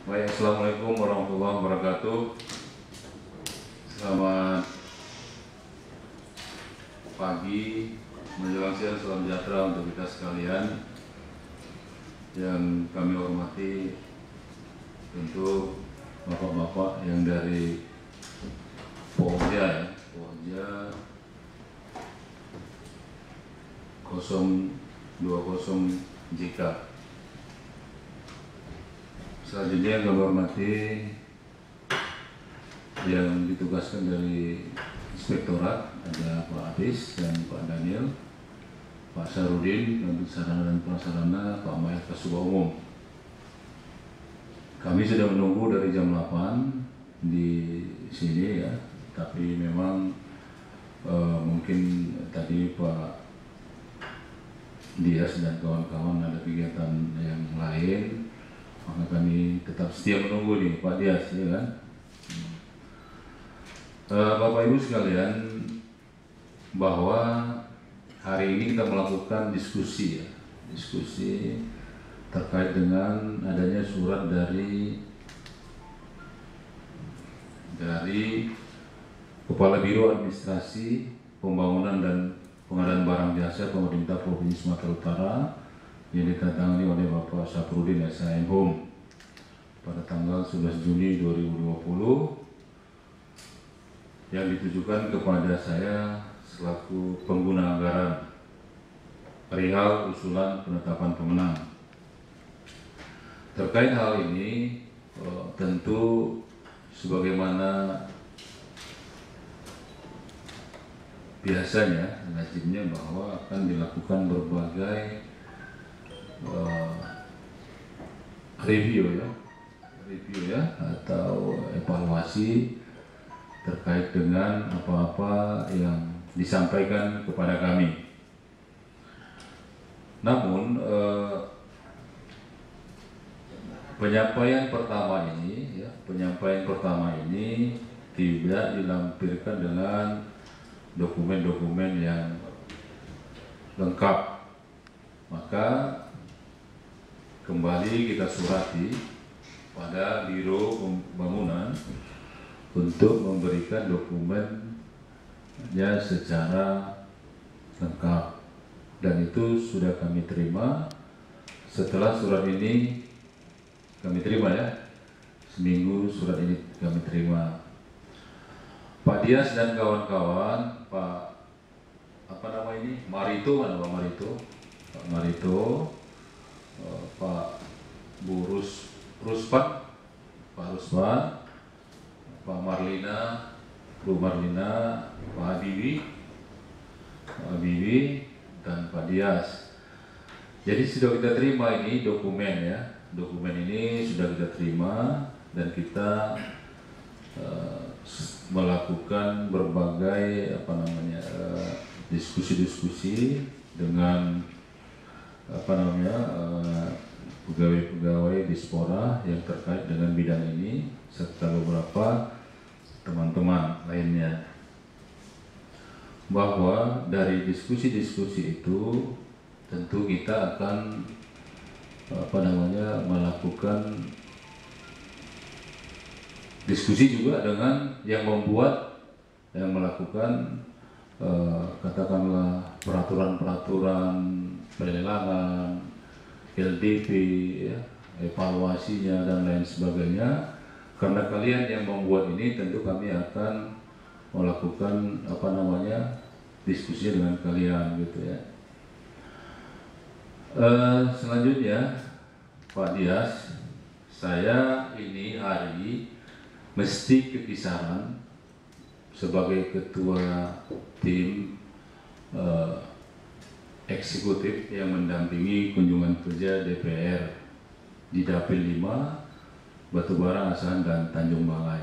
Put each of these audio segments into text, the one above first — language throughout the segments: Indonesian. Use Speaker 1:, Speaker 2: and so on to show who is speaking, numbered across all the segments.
Speaker 1: Baik, Assalamualaikum warahmatullahi wabarakatuh. Selamat pagi, menjelang siang, salam sejahtera untuk kita sekalian. Yang kami hormati tentu bapak-bapak yang dari Pokja 020 JK. Selanjutnya kami hormati yang ditugaskan dari Inspektorat, ada Pak Adis dan Pak Daniel, Pak Sarudin, Kabit Sarana dan Prasarana, Pak Mayat Kasubag Umum. Kami sudah menunggu dari jam 8 di sini ya, tapi memang mungkin tadi Pak Dias dan kawan-kawan ada kegiatan yang lain. Maka kami tetap setia menunggu nih Pak Dias, ya kan? Bapak Ibu sekalian, bahwa hari ini kita melakukan diskusi ya, diskusi terkait dengan adanya surat dari Kepala Biro Administrasi Pembangunan dan Pengadaan Barang Jasa Pemerintah Provinsi Sumatera Utara yang ditandatangani oleh Bapak Saprudin SHM Home pada tanggal 11 Juni 2020 yang ditujukan kepada saya selaku pengguna anggaran perihal usulan penetapan pemenang. Terkait hal ini tentu sebagaimana biasanya lazimnya bahwa akan dilakukan berbagai review ya atau evaluasi terkait dengan apa-apa yang disampaikan kepada kami. Namun penyampaian pertama ini tidak dilampirkan dengan dokumen-dokumen yang lengkap. Maka kembali kita surati pada Biro Pembangunan untuk memberikan dokumennya secara lengkap, dan itu sudah kami terima. Setelah surat ini kami terima ya, seminggu surat ini kami terima. Pak Dias dan kawan-kawan, Pak Marito, Pak Marito, Pak Ruspan, Pak Marlina, Bu Marlina, Pak Habibie, dan Pak Dias. Jadi sudah kita terima ini dokumen ya, dokumen ini sudah kita terima dan kita melakukan berbagai diskusi-diskusi dengan pegawai-pegawai Dispora yang terkait dengan bidang ini serta beberapa teman-teman lainnya, bahwa dari diskusi-diskusi itu tentu kita akan melakukan diskusi juga dengan yang melakukan katakanlah peraturan-peraturan pelelangan, LDP, ya, evaluasinya dan lain sebagainya. Karena kalian yang membuat ini, tentu kami akan melakukan diskusi dengan kalian gitu ya. Selanjutnya Pak Dias, saya ini hari mesti kekisaran sebagai ketua tim eksekutif yang mendampingi kunjungan kerja DPR di Dapil 5, Batubara, Asahan, dan Tanjung Balai.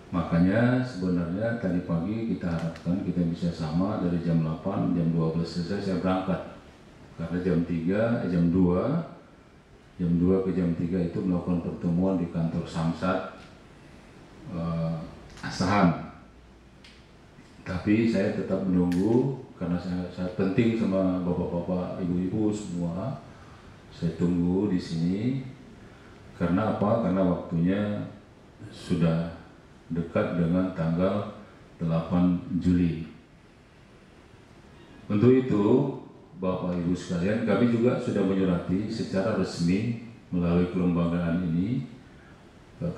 Speaker 1: Makanya sebenarnya tadi pagi kita harapkan kita bisa sama dari jam 8, jam 12 selesai saya berangkat. Karena jam 2 ke jam 3 itu melakukan pertemuan di kantor Samsat Asahan. Tapi saya tetap menunggu karena saya penting sama bapak-bapak, ibu-ibu semua. Saya tunggu di sini Karena apa? Karena waktunya sudah dekat dengan tanggal 8 Juli. Untuk itu, Bapak Ibu sekalian, kami juga sudah menyurati secara resmi melalui kelembagaan ini,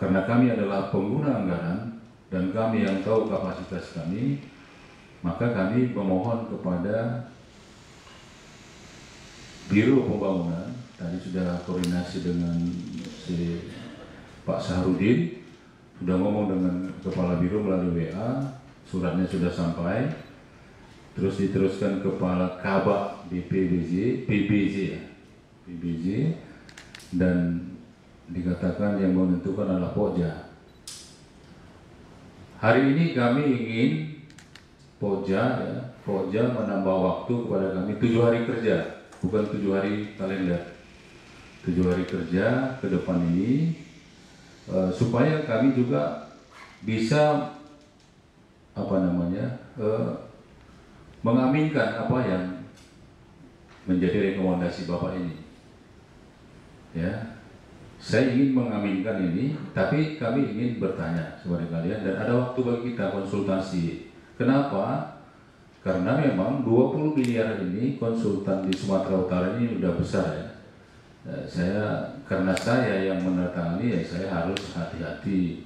Speaker 1: karena kami adalah pengguna anggaran dan kami yang tahu kapasitas kami, maka kami memohon kepada Biro Pembangunan, tadi sudah koordinasi dengan si Pak Sahrudin, sudah ngomong dengan Kepala Biro melalui WA, suratnya sudah sampai, terus diteruskan Kepala Kabak BPBJ, PBJ, dan dikatakan yang menentukan adalah Pokja. Hari ini kami ingin Pokja menambah waktu kepada kami 7 hari kerja. Bukan 7 hari kalender, 7 hari kerja ke depan ini, supaya kami juga bisa mengaminkan apa yang menjadi rekomendasi Bapak ini. Ya, saya ingin mengaminkan ini, tapi kami ingin bertanya kepada kalian dan ada waktu bagi kita konsultasi. Kenapa? Karena memang 20 miliar ini konsultan di Sumatera Utara ini udah besar ya. Karena saya yang menandatangani ya saya harus hati-hati.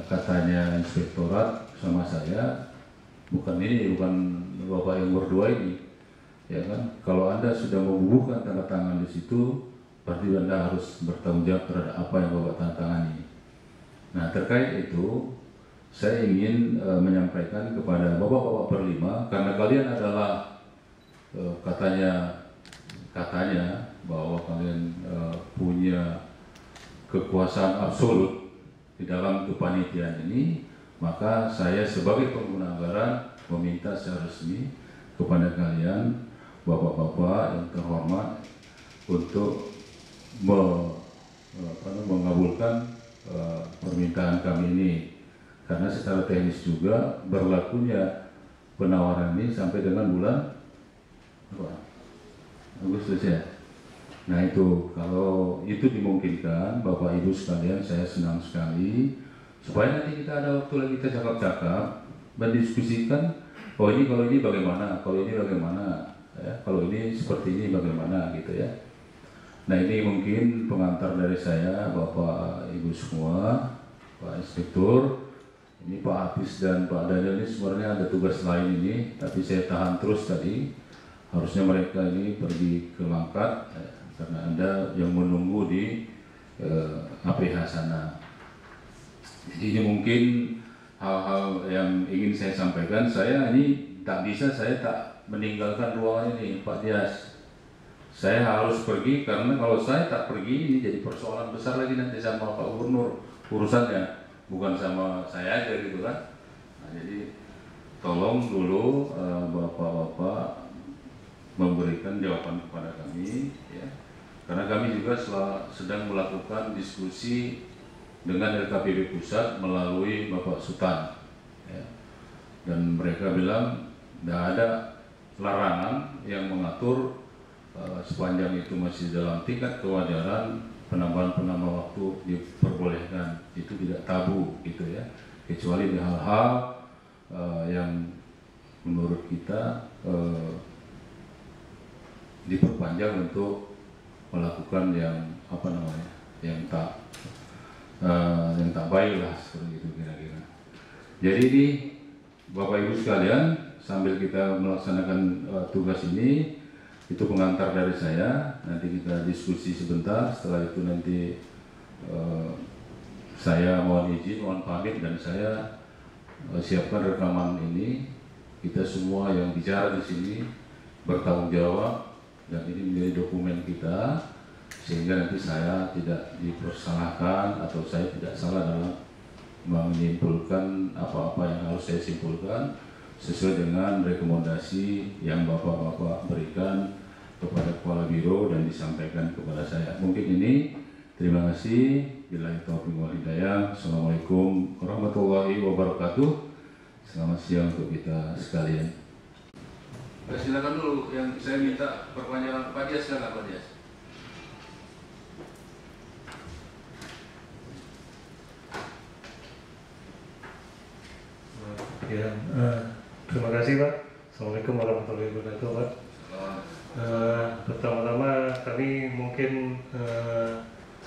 Speaker 1: Katanya inspektorat sama saya, bukan Bapak yang berdua ini. Ya kan? Kalau Anda sudah membubuhkan tanda tangan di situ, berarti Anda harus bertanggung jawab terhadap apa yang Bapak tanda tangani. Nah, terkait itu saya ingin menyampaikan kepada bapak-bapak berlima, karena kalian adalah katanya bahwa kalian punya kekuasaan absolut di dalam kepanitiaan ini, maka saya sebagai pengguna anggaran meminta secara resmi kepada kalian bapak-bapak yang terhormat untuk mengabulkan permintaan kami ini. Karena secara teknis juga berlakunya penawaran ini sampai dengan bulan Agustus ya. Nah itu, kalau itu dimungkinkan Bapak Ibu sekalian, saya senang sekali supaya nanti kita ada waktu lagi kita cakap-cakap, mendiskusikan, oh ini kalau ini bagaimana, kalau ini bagaimana, ya, kalau ini seperti ini bagaimana gitu ya. Nah ini mungkin pengantar dari saya, Bapak Ibu semua, Pak Inspektur. Ini Pak Hafiz dan Pak Daniel ini sebenarnya ada tugas lain ini, tapi saya tahan terus tadi. Harusnya mereka ini pergi ke Langkat, karena ada yang menunggu di APH sana. Jadi ini mungkin hal-hal yang ingin saya sampaikan. Saya ini saya tak meninggalkan ruangan ini, Pak Dias. Saya harus pergi karena kalau saya tak pergi ini jadi persoalan besar lagi nanti sama Pak Gubernur urusannya. Bukan sama saya aja gitu kan. Nah, jadi tolong dulu bapak-bapak memberikan jawaban kepada kami ya. Karena kami juga sedang melakukan diskusi dengan LKPP Pusat melalui Bapak Sultan ya. Dan mereka bilang tidak ada larangan yang mengatur sepanjang itu masih dalam tingkat kewajaran, penambahan waktu diperbolehkan, itu tidak tabu gitu ya, kecuali di hal-hal yang menurut kita diperpanjang untuk melakukan yang yang tak baik lah, seperti itu kira-kira. Jadi ini Bapak Ibu sekalian, sambil kita melaksanakan tugas ini, itu pengantar dari saya. Nanti kita diskusi sebentar. Setelah itu nanti saya mohon izin, mohon pamit, dan saya siapkan rekaman ini. Kita semua yang bicara di sini bertanggung jawab, dan ini menjadi dokumen kita, sehingga nanti saya tidak dipersalahkan atau saya tidak salah dalam menyimpulkan apa-apa yang harus saya simpulkan sesuai dengan rekomendasi yang Bapak-Bapak berikan kepada Kepala Biro dan disampaikan kepada saya. Mungkin ini, terima kasih. Billahi taufiq wal hidayah. Assalamualaikum warahmatullahi wabarakatuh. Selamat siang untuk kita sekalian. Silakan dulu, yang saya minta perpanjangan Pak Dias, silakan Pak Dias.
Speaker 2: Ya, terima kasih Pak. Assalamualaikum warahmatullahi wabarakatuh Pak. Pertama-tama kami mungkin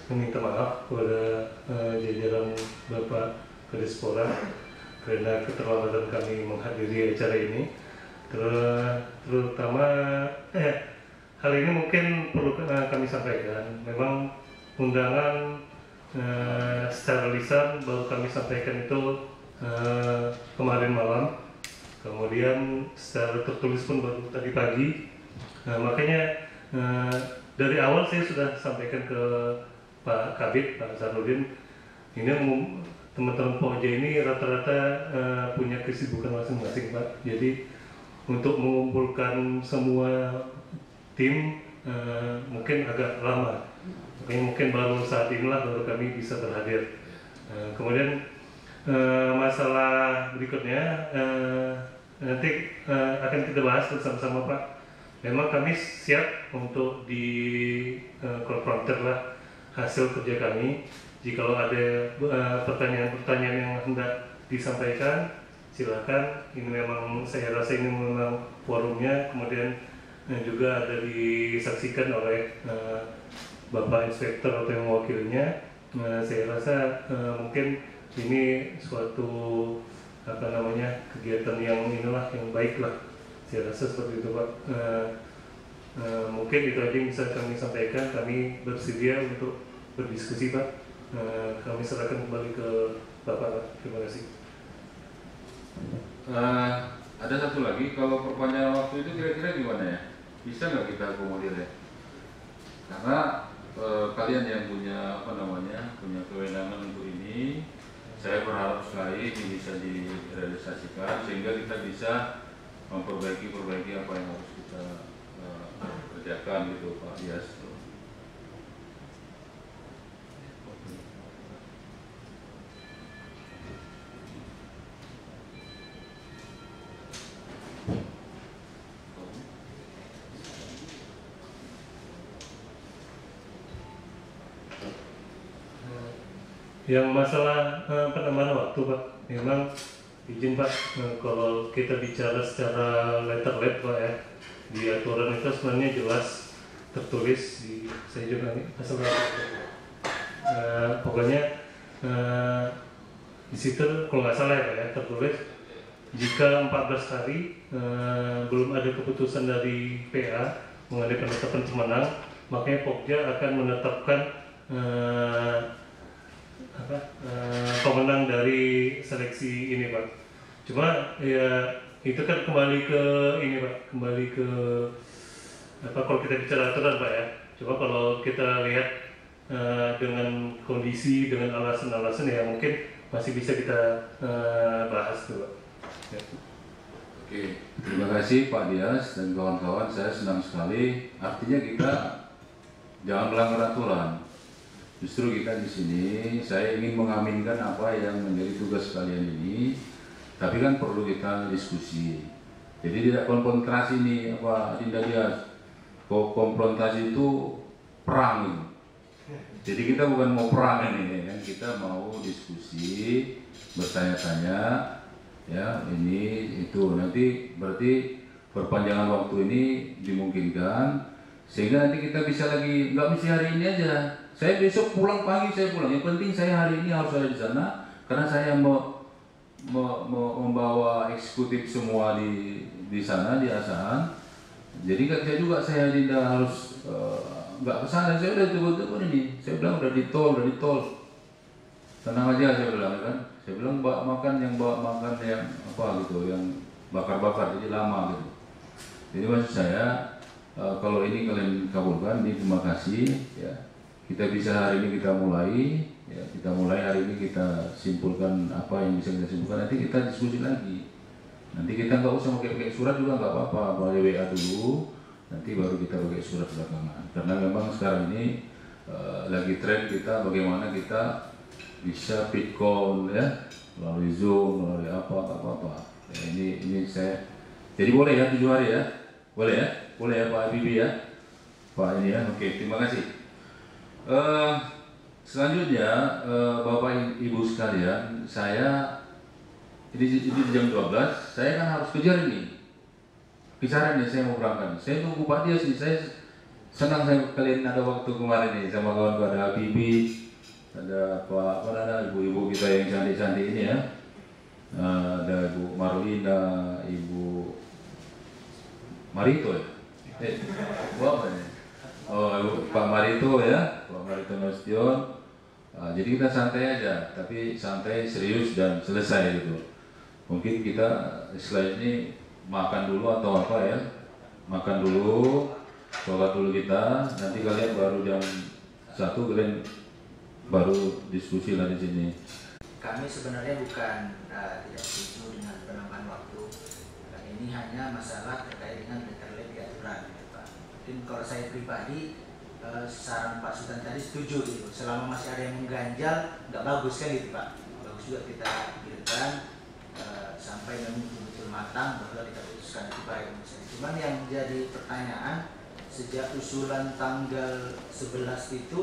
Speaker 2: meminta maaf kepada jajaran Bapak Kadispora karena keterlambatan kami menghadiri acara ini. Terutama hal ini mungkin perlu kami sampaikan. Memang undangan secara lisan baru kami sampaikan itu kemarin malam, kemudian secara tertulis pun baru tadi pagi. Makanya dari awal saya sudah sampaikan ke Pak Kabid, Pak Sarudin, ini teman-teman POJ ini rata-rata punya kesibukan masing-masing Pak. Jadi untuk mengumpulkan semua tim mungkin agak lama. Makanya mungkin baru saat inilah baru kami bisa berhadir. Kemudian masalah berikutnya nanti akan kita bahas bersama-sama Pak. Memang kami siap untuk di konfrontir lah hasil kerja kami. Jikalau ada pertanyaan-pertanyaan yang hendak disampaikan, silakan. Ini memang saya rasa ini memang forumnya. Kemudian juga ada disaksikan oleh Bapak Inspektur atau yang mewakilnya. Saya rasa mungkin ini suatu kegiatan yang inilah yang baik lah. Saya rasa seperti itu Pak. Mungkin itu aja yang bisa kami sampaikan. Kami bersedia untuk berdiskusi Pak. Kami serahkan kembali ke Bapak Pak. Terima kasih.
Speaker 1: Ada satu lagi, kalau perpanjangan waktu itu kira-kira gimana ya? Bisa nggak kita akomodir ya? Karena kalian yang punya punya kewenangan untuk ini, saya berharap sekali ini bisa direalisasikan sehingga kita bisa memperbaiki apa yang harus kita kerjakan gitu Pak Dias.
Speaker 2: Yang masalah penambahan waktu Pak, memang izin Pak, kalau kita bicara secara letterlet Pak ya, di aturan itu sebenarnya jelas tertulis di, saya juga nih masalah pokoknya di situ kalau nggak salah ya Pak ya, tertulis jika 14 hari belum ada keputusan dari PA mengenai penetapan pemenang, makanya Pokja akan menetapkan pemenang dari seleksi ini Pak. Cuma ya itu kan kembali ke ini Pak, kembali ke kalau kita bicara aturan Pak ya. Coba kalau kita lihat dengan kondisi, dengan alasan-alasan ya mungkin masih bisa kita bahas tuh Pak. Ya.
Speaker 1: Oke, terima kasih Pak Dias dan kawan-kawan. Saya senang sekali. Artinya kita jangan melanggar aturan. Justru kita di sini, saya ingin mengaminkan apa yang menjadi tugas kalian ini, tapi kan perlu kita diskusi. Jadi tidak konfrontasi nih, Dinda Dias. Konfrontasi itu perang gitu. Jadi kita bukan mau perang ini, kan kita mau diskusi, bertanya-tanya, ya ini itu nanti berarti perpanjangan waktu ini dimungkinkan, sehingga nanti kita bisa lagi nggak mesti hari ini aja. Saya besok pulang pagi saya pulang. Yang penting saya hari ini harus ada di sana karena saya membawa eksekutif semua di sana di Asahan. Jadi saya juga tidak harus nggak ke sana. Saya udah tunggu ini. Saya bilang udah di tol. Tenang aja saya bilang kan. Saya bilang bawa makan yang yang bakar-bakar jadi lama gitu. Jadi maksud saya kalau ini kalian kabulkan, ini terima kasih ya. Kita bisa hari ini kita mulai hari ini kita simpulkan apa yang bisa kita simpulkan, nanti kita diskusi lagi. Nanti kita nggak usah pakai surat juga nggak apa-apa, boleh WA dulu, nanti baru kita pakai surat belakangan. Karena memang sekarang ini lagi tren kita bagaimana kita bisa pitcon ya, melalui Zoom, melalui apa. Ya, ini saya, jadi boleh ya 7 hari ya, boleh ya Pak Habibie ya, Pak ini ya, oke terima kasih. Selanjutnya Bapak Ibu sekalian, saya Ini jam 12, saya kan harus kejar ini. Kisaran nih saya mau berangkat. Saya tunggu Pak Dias nih, saya senang saya kalian ada waktu kemarin nih sama kawan ada Bibi, ada Pak, ada ibu-ibu kita yang cantik-cantik ini ya. Ada Ibu Marlina, Ibu Marito ya? Bu apa nih? Oh, Pak Marito ya, Pak Marito Nasution. Jadi kita santai aja, tapi santai, serius dan selesai gitu. Mungkin kita setelah ini makan dulu atau apa ya? Makan dulu, sholat dulu kita. Nanti kalian baru jam 1 kalian baru diskusi lah di sini.
Speaker 3: Kami sebenarnya bukan tidak setuju dengan penambahan waktu. Ini hanya masalah terkait dengan letterlek di aturan, ya, Pak. Mungkin kalau saya pribadi, saran Pak Sultan tadi setuju gitu. Selama masih ada yang mengganjal, nggak bagus kan gitu Pak. Bagus juga kita pikirkan sampai memang betul-betul matang baru kita putuskan itu baik. Cuman yang jadi pertanyaan, sejak usulan tanggal 11 itu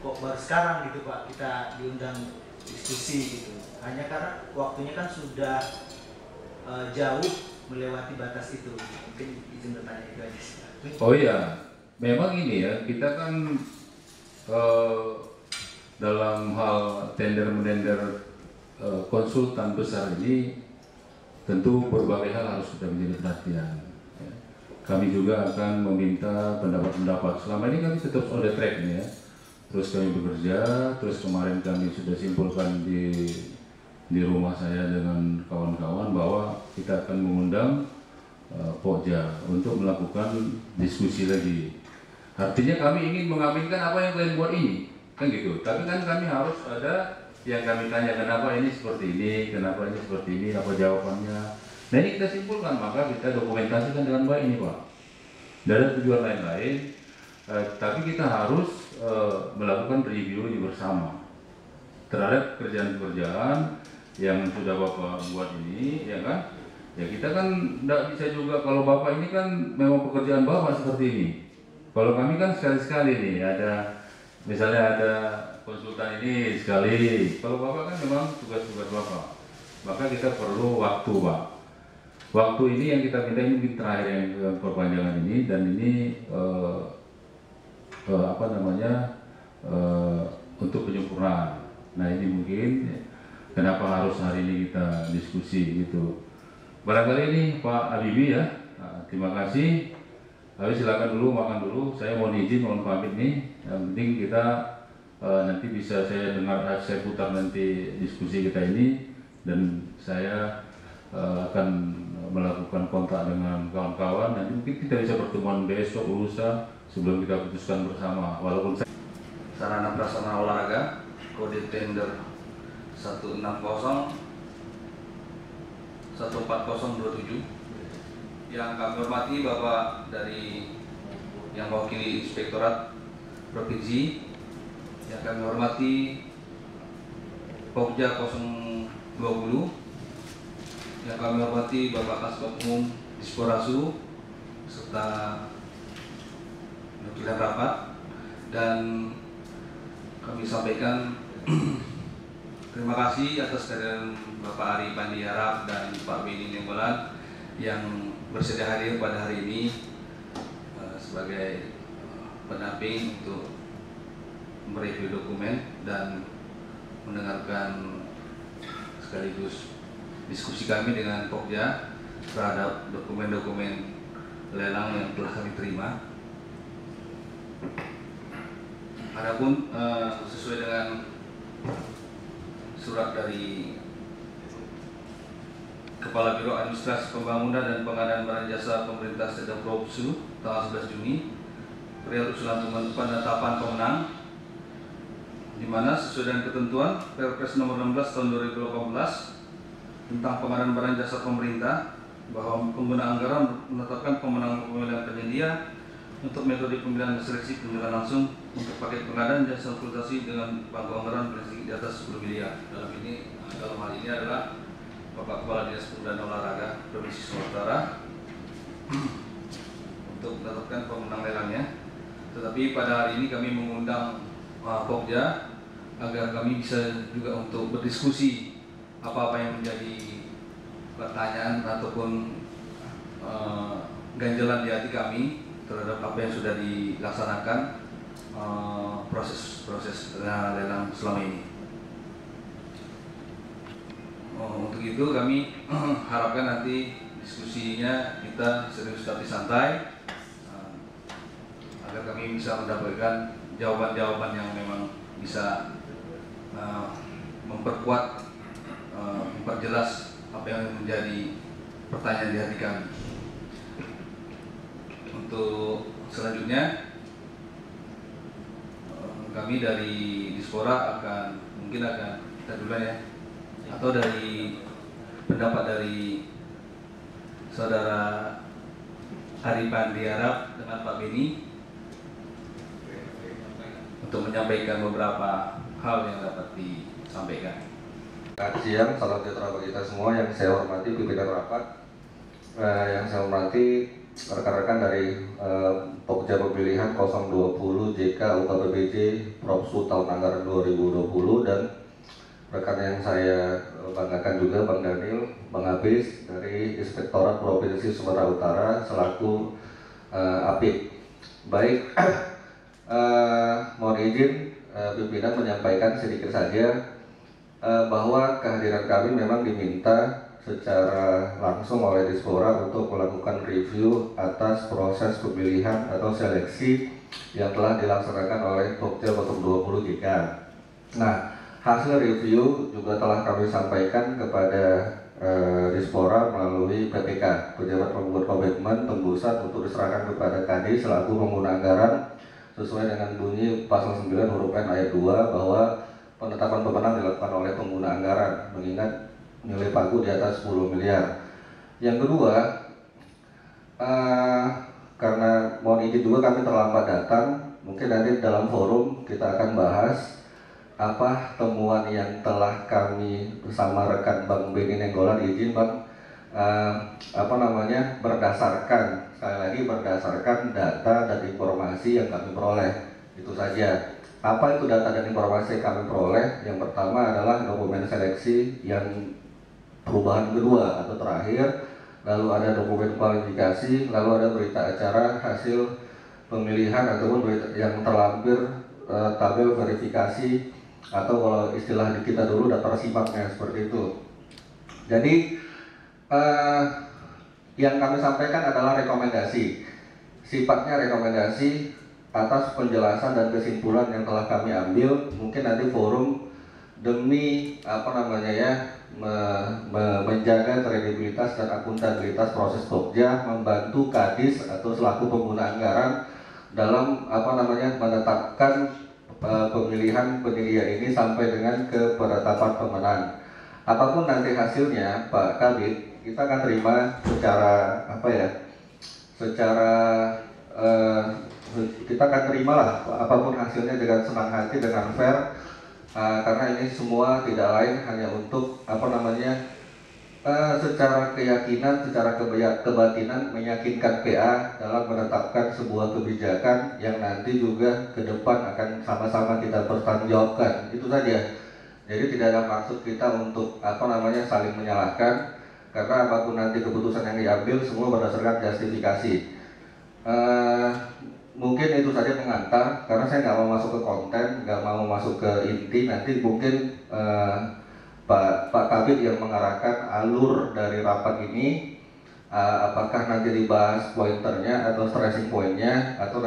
Speaker 3: kok baru sekarang gitu Pak kita diundang diskusi gitu. Hanya karena waktunya kan sudah jauh melewati batas itu. Mungkin izin bertanya itu aja.
Speaker 1: Oh iya, memang ini ya, kita kan dalam hal tender-menender konsultan besar ini tentu berbagai hal harus kita menjadi perhatian. Ya. Kami juga akan meminta pendapat-pendapat. Selama ini kami tetap on the track nih ya. Terus kami bekerja, terus kemarin kami sudah simpulkan di rumah saya dengan kawan-kawan bahwa kita akan mengundang Pokja untuk melakukan diskusi lagi. Artinya kami ingin mengaminkan apa yang kalian buat ini, kan gitu. Tapi kan kami harus ada yang kami tanya kenapa ini seperti ini, kenapa ini seperti ini, apa jawabannya. Nah ini kita simpulkan, maka kita dokumentasikan dengan baik ini Pak. Tidak ada tujuan lain-lain, tapi kita harus melakukan review ini bersama terhadap kerjaan-kerjaan yang sudah Bapak buat ini, ya kan? Ya kita kan tidak bisa juga kalau Bapak ini kan memang pekerjaan Bapak seperti ini. Kalau kami kan sekali-sekali nih ada, misalnya ada konsultan ini sekali. Kalau Bapak kan memang tugas-tugas Bapak. Maka kita perlu waktu Pak. Waktu ini yang kita minta ini mungkin terakhir yang perpanjangan ini dan ini untuk penyempurnaan. Nah ini mungkin kenapa harus hari ini kita diskusi gitu. Barangkali ini Pak Habibie ya, terima kasih. Tapi silakan dulu makan dulu. Saya mohon izin, mohon pamit nih. Yang penting kita nanti bisa saya dengar, saya putar nanti diskusi kita ini dan saya akan melakukan kontak dengan kawan-kawan. Nanti mungkin kita bisa pertemuan besok lusa sebelum kita putuskan bersama. Walaupun saya
Speaker 4: sarana prasarana olahraga kode tender 160 14027 yang kami hormati Bapak dari yang mewakili Inspektorat Provinsi, yang kami hormati Pokja 020, yang kami hormati Bapak Kasbag Umum Disporasu serta wakilan rapat, dan kami sampaikan terima kasih atas kehadiran Bapak Ari Pandi Harap dan Pak Beni Nenggolan yang bersedia hadir pada hari ini sebagai pendamping untuk mereview dokumen dan mendengarkan sekaligus diskusi kami dengan Pokja terhadap dokumen-dokumen lelang yang telah kami terima. Adapun sesuai dengan surat dari Kepala Biro Administrasi Pembangunan dan Pengadaan Barang Jasa Pemerintah Sedang Propsu tanggal 11 Juni perihal usulan penetapan pemenang, di mana sesuai dengan ketentuan Perpres nomor 16 tahun 2018 tentang pengadaan barang jasa pemerintah, bahwa pengguna anggaran menetapkan pemenang pemilihan penyedia untuk metode pemilihan seleksi penjualan langsung untuk paket pengadaan jasa konsultasi dengan bangku anggaran berisi di atas 10 miliar. Dalam hal ini adalah Bapak Kepala Dinas Pemuda dan Olahraga Provinsi Sumatera Utara untuk menetapkan pemenang lelangnya. Tetapi pada hari ini kami mengundang Pokja agar kami bisa juga untuk berdiskusi apa-apa yang menjadi pertanyaan ataupun ganjalan di hati kami terhadap apa yang sudah dilaksanakan proses lelang selama ini. Untuk itu kami harapkan nanti diskusinya kita serius tapi santai, agar kami bisa mendapatkan jawaban-jawaban yang memang bisa memperkuat, memperjelas apa yang menjadi pertanyaan di hati kami. Untuk selanjutnya, kami dari Dispora mungkin akan kita duluan ya, atau dari pendapat dari Saudara Aripan Diarap dengan Pak Beni untuk menyampaikan beberapa hal yang dapat disampaikan.
Speaker 5: Selamat siang, salam sejahtera bagi kita semua. Yang saya hormati pimpinan rapat, yang saya hormati rekan-rekan dari Pokja Pemilihan 020 JK UKPBJ Propsu tahun anggaran 2020, dan rekan yang saya banggakan juga Bang Daniel, Bang Abis dari Inspektorat Provinsi Sumatera Utara selaku APIP. Baik, mohon izin pimpinan menyampaikan sedikit saja bahwa kehadiran kami memang diminta secara langsung oleh Dispora untuk melakukan review atas proses pemilihan atau seleksi yang telah dilaksanakan oleh Pokja 020 JK. Nah, hasil review juga telah kami sampaikan kepada Dispora melalui PPK, Pejabat Pembuat Komitmen Tembusan, untuk diserahkan kepada Kadis selaku pengguna anggaran sesuai dengan bunyi pasal 9 huruf N ayat 2 bahwa penetapan pemenang dilakukan oleh pengguna anggaran mengingat nilai pagu di atas 10 miliar. Yang kedua, karena mohon izin juga kami terlambat datang, mungkin nanti dalam forum kita akan bahas apa temuan yang telah kami bersama rekan Bang Beni Nenggolan, izin Bang, berdasarkan, sekali lagi berdasarkan data dan informasi yang kami peroleh. Itu saja. Apa itu data dan informasi yang kami peroleh? Yang pertama adalah dokumen seleksi yang perubahan kedua atau terakhir, lalu ada dokumen kualifikasi, lalu ada berita acara hasil pemilihan ataupun berita yang terlampir, tabel verifikasi, atau kalau istilah di kita dulu daftar simaknya, seperti itu. Jadi yang kami sampaikan adalah rekomendasi, sifatnya rekomendasi atas penjelasan dan kesimpulan yang telah kami ambil. Mungkin nanti forum demi menjaga kredibilitas dan akuntabilitas proses Pokja, membantu Kadis atau selaku pengguna anggaran dalam menetapkan pemilihan penyedia ini sampai dengan ke penetapan pemenang. Apapun nanti hasilnya, Pak Kabid, kita akan terima kita akan terimalah apapun hasilnya dengan senang hati, dengan fair, karena ini semua tidak lain hanya untuk secara keyakinan, secara kebatinan meyakinkan PA dalam menetapkan sebuah kebijakan yang nanti juga ke depan akan sama-sama kita pertanggungjawabkan. Itu saja. Jadi tidak ada maksud kita untuk saling menyalahkan, karena apapun nanti keputusan yang diambil semua berdasarkan justifikasi. Mungkin itu saja pengantar, karena saya nggak mau masuk ke konten, nggak mau masuk ke inti. Nanti mungkin Pak Kabid yang mengarahkan alur dari rapat ini, apakah nanti dibahas pointernya atau stressing pointnya, atau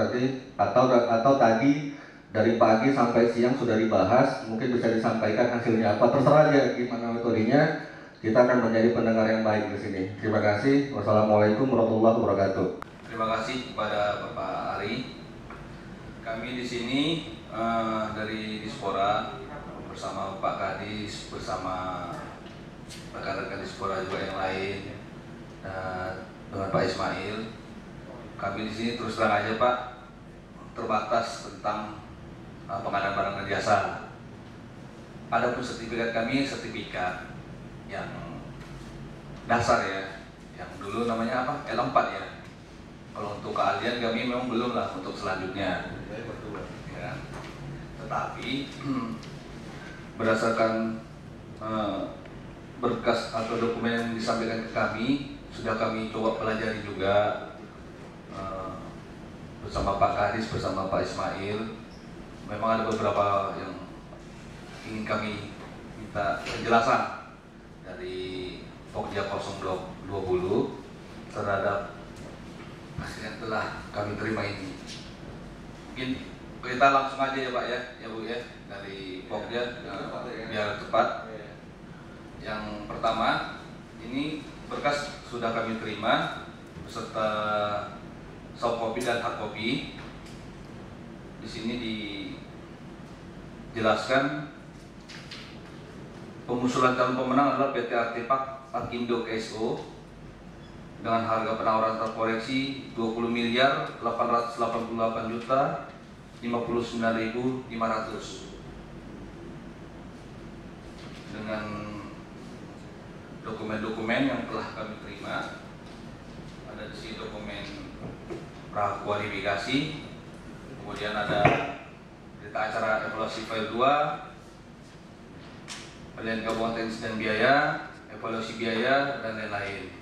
Speaker 5: tadi dari pagi sampai siang sudah dibahas, mungkin bisa disampaikan hasilnya apa, terserah aja gimana metodenya. Kita akan menjadi pendengar yang baik di sini. Terima kasih. Wassalamualaikum warahmatullahi wabarakatuh.
Speaker 4: Terima kasih kepada Bapak Ari. Kami di sini dari Dispora bersama Pak Kadis, bersama rekan-rekan Dispora juga yang lain, dengan Pak Ismail. Kami di sini terus terang aja Pak, terbatas tentang pengadaan barang dan jasa. Adapun sertifikat kami sertifikat yang dasar ya, yang dulu namanya apa? L4 ya. Kalau untuk keahlian kami memang belum lah untuk selanjutnya. Ya. Tetapi berdasarkan berkas atau dokumen yang disampaikan ke kami sudah kami coba pelajari juga bersama Pak Kadis, bersama Pak Ismail. Memang ada beberapa yang ingin kami minta penjelasan dari Pokja 020 terhadap hasil yang telah kami terima ini. Mungkin kita langsung aja ya Pak ya Bu ya, dari Pokja biar cepat. Yang pertama, ini berkas sudah kami terima beserta soft copy dan hard copy. Di sini dijelaskan pengusulan calon pemenang adalah PT Artepak Arkindo KSO dengan harga penawaran terkoreksi 20.888.059.500 dengan dokumen-dokumen yang telah kami terima. Ada di sini dokumen prakualifikasi, kemudian ada berita acara evaluasi file 2, penilaian gabungan teknis dan biaya, evaluasi biaya, dan lain-lain.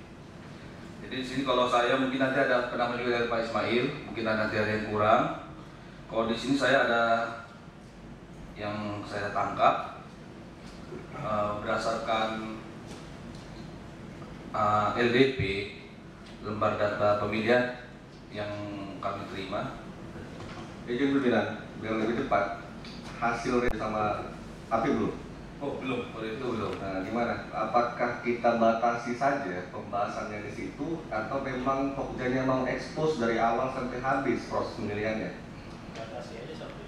Speaker 4: Jadi di sini kalau saya mungkin nanti ada penambahan juga dari Pak Ismail, mungkin nanti ada yang kurang. Kalau di sini saya ada yang saya tangkap berdasarkan LDP, lembar data pemilihan yang kami terima.
Speaker 5: Izin pimpinan, biar lebih cepat, hasilnya sama API belum?
Speaker 4: Oh belum, kalau itu belum.
Speaker 5: Nah, gimana? Apakah kita batasi saja pembahasannya di situ, atau memang Pokjanya mau ekspos dari awal sampai habis proses pemilihannya?
Speaker 3: Batasi aja sampai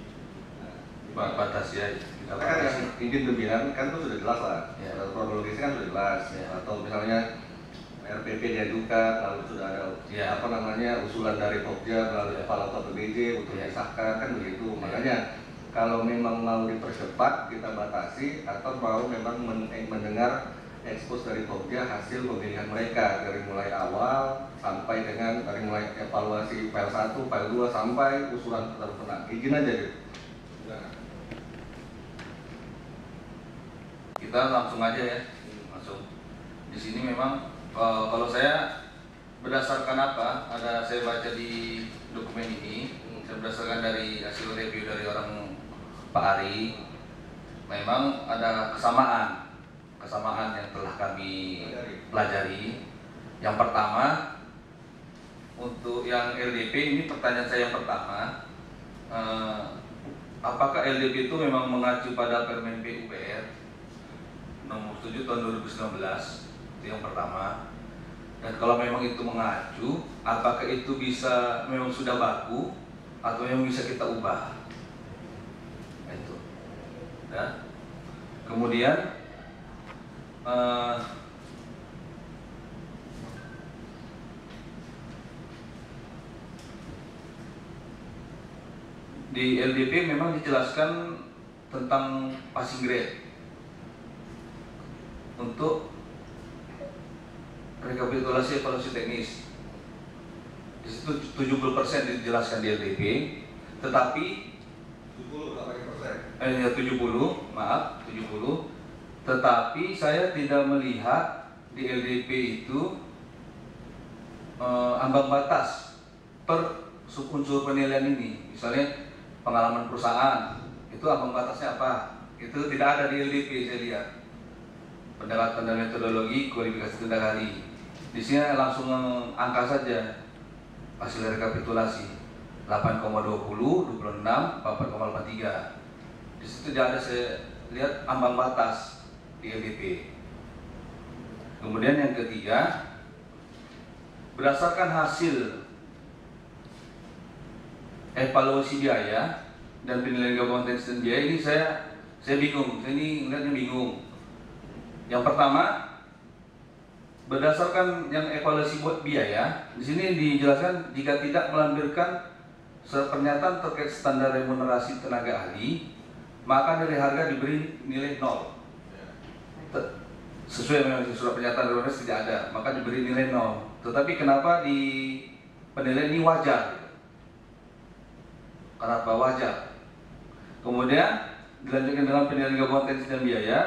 Speaker 4: Batasi ya.
Speaker 5: Karena kan yang izin pimpinan kan itu sudah jelas lah,
Speaker 4: Ya.
Speaker 5: kronologisnya kan sudah jelas.
Speaker 4: Ya.
Speaker 5: Atau misalnya RPP diajukan, lalu sudah ada
Speaker 4: Ya.
Speaker 5: usulan dari Pokja melalui
Speaker 4: Ya.
Speaker 5: kepala otot PBJ untuk
Speaker 4: Ya.
Speaker 5: disahkan kan begitu.
Speaker 4: Ya.
Speaker 5: Makanya kalau memang mau dipercepat kita batasi, atau mau memang mendengar ekspos dari Pokja hasil pemilihan mereka dari mulai awal sampai dengan dari mulai evaluasi file 1, file 2 sampai usulan terpenang. Izin aja gitu.
Speaker 4: Kita langsung aja ya, langsung. Di sini memang kalau saya berdasarkan apa? Saya baca di dokumen ini, saya berdasarkan dari hasil review dari orang Pak Ari. Memang ada kesamaan yang telah kami pelajari. Yang pertama, untuk yang LDP ini pertanyaan saya yang pertama, apakah LDP itu memang mengacu pada Permen PUPR nomor 7 tahun 2019? Itu yang pertama. Dan kalau memang itu mengacu, apakah itu bisa memang sudah baku atau yang bisa kita ubah? Itu. Ya. Kemudian di LDP memang dijelaskan tentang passing grade untuk rekapitulasi evaluasi teknis. Di situ 70% dijelaskan di LDP, tetapi 70, maaf, 70. Tetapi saya tidak melihat di LDP itu ambang batas per subunsur penilaian ini. Misalnya pengalaman perusahaan, itu ambang batasnya apa? Itu tidak ada di LDP saya lihat. Pendekatan dan metodologi kualifikasi tindak hari. Di sini langsung angka saja hasil rekapitulasi 8,20, 26, 4,83. Di situ tidak ada saya lihat ambang batas di LDP. Kemudian yang ketiga, berdasarkan hasil evaluasi biaya dan penilaian gabungan teknis dan biaya ini saya bingung. Saya ini melihatnya bingung. Yang pertama, berdasarkan yang evaluasi buat biaya, di sini dijelaskan jika tidak melampirkan pernyataan terkait standar remunerasi tenaga ahli, maka nilai harga diberi nilai 0. Sesuai dengan surat pernyataan remunerasi tidak ada, maka diberi nilai 0. Tetapi kenapa di penilaian ini wajar? Kenapa wajar? Kemudian dilanjutkan dengan penilaian gabungan teknis dan biaya.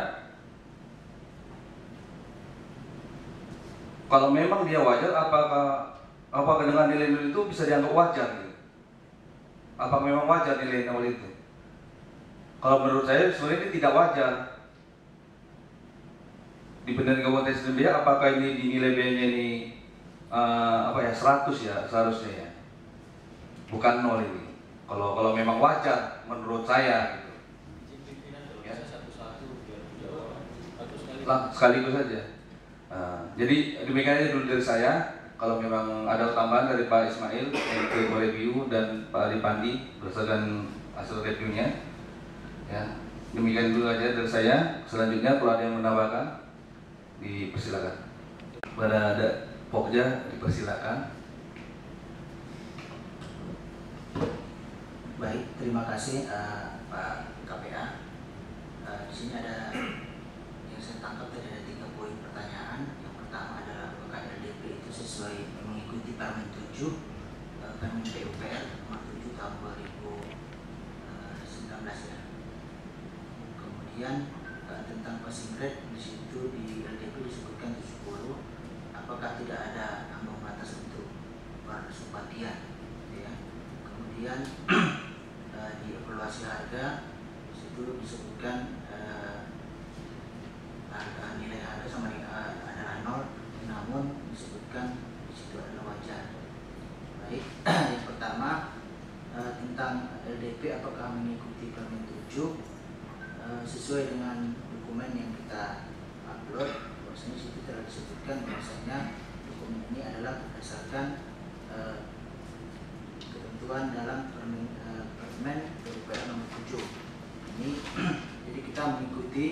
Speaker 4: Kalau memang dia wajar, apakah dengan nilai-nilai itu bisa dianggap wajar? Gitu? Apakah memang wajar nilai nol itu? Kalau menurut saya sebenarnya ini tidak wajar. Di Pendirian Kabupaten Sedenbia, apakah ini dinilai B-nya ini 100 ya seharusnya ya, bukan 0 ini. Kalau memang wajar menurut saya gitu. Ya. Sekaligus saja. Jadi demikian aja dulu dari saya. Kalau memang ada tambahan dari Pak Ismail yang ke review dan Pak Aripandi berdasarkan hasil reviewnya, ya demikian dulu aja dari saya. Selanjutnya kalau ada yang menambahkan, dipersilakan. Pada ada Pokja dipersilakan.
Speaker 3: Baik, terima kasih Pak KPA. Di sini ada yang saya tangkap tadi ada 3 poin pertanyaan. Yang pertama adalah apakah LDP itu sesuai mengikuti Permen 7 Permen PUPR nomor 7 tahun 2019 ya. Kemudian tentang passing grade di situ di LDP disebutkan 70. Apakah tidak ada ambang batas untuk persubagian ya. Kemudian di evaluasi harga di situ disebutkan nilai harga sama adalah 0, namun disebutkan di situ adalah wajar. Baik, yang pertama tentang LDP apakah mengikuti Permen 7 sesuai dengan dokumen yang kita upload. Bahwasanya di situ telah disebutkan bahwasanya dokumen ini adalah berdasarkan ketentuan dalam Permen PUPR nomor 7 ini. Jadi kita mengikuti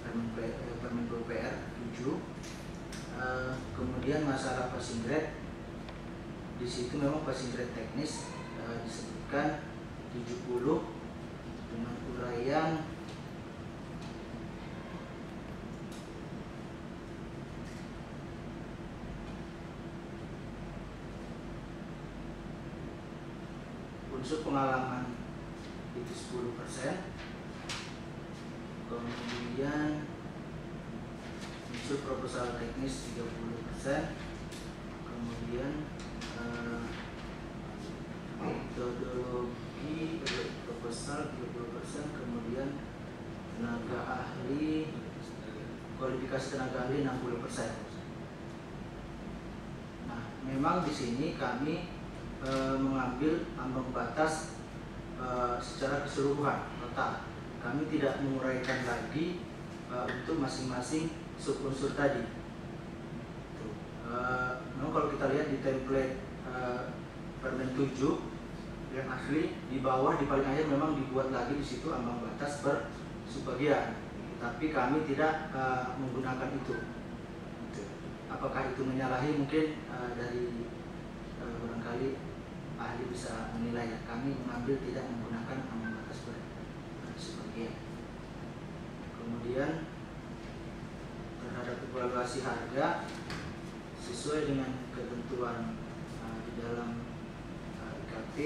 Speaker 3: Permen PUPR 7. Kemudian masalah passing grade di situ memang passing grade teknis disebutkan 70 dengan uraian unsur pengalaman itu 10%, kemudian unsur proposal teknis 30%, kemudian metodologi proposal 30%, kemudian tenaga ahli, kualifikasi tenaga ahli 60%. Nah, memang di sini kami mengambil ambang batas secara keseluruhan total. Kami tidak menguraikan lagi untuk masing-masing subunsur tadi. Memang kalau kita lihat di template Permen 7 yang asli di bawah di paling akhir memang dibuat lagi di situ ambang batas per subbagian. Tapi kami tidak menggunakan itu. Apakah itu menyalahi mungkin dari barangkali ahli bisa menilai ya. Kami mengambil tidak menggunakan ambang batas per subbagian. Kemudian terhadap evaluasi harga sesuai dengan ketentuan di dalam IKP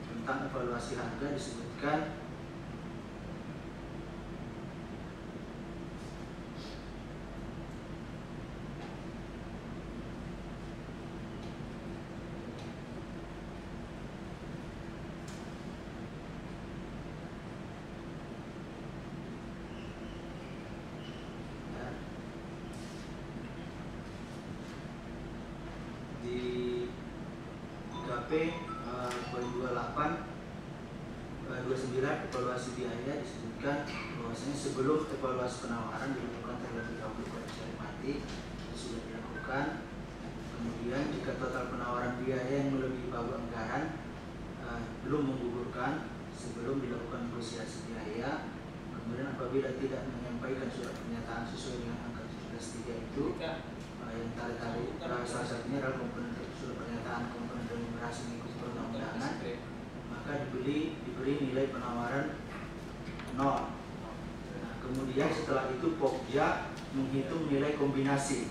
Speaker 3: tentang evaluasi harga disebutkan poin 29 evaluasi biaya disebutkan bahwasanya sebelum evaluasi penawaran dilakukan terlebih dahulu pada mati sudah dilakukan. Kemudian jika total penawaran biaya yang melebihi bahu anggaran belum menggugurkan sebelum dilakukan negosiasi biaya. Kemudian apabila tidak menyampaikan surat pernyataan sesuai dengan angka 17.3 itu yang tarik-tarik salah satunya adalah komponen surat pernyataan komponen remunerasi mengikuti perundang-undangan, maka diberi nilai penawaran 0. Nah, kemudian setelah itu Pokja menghitung nilai kombinasi.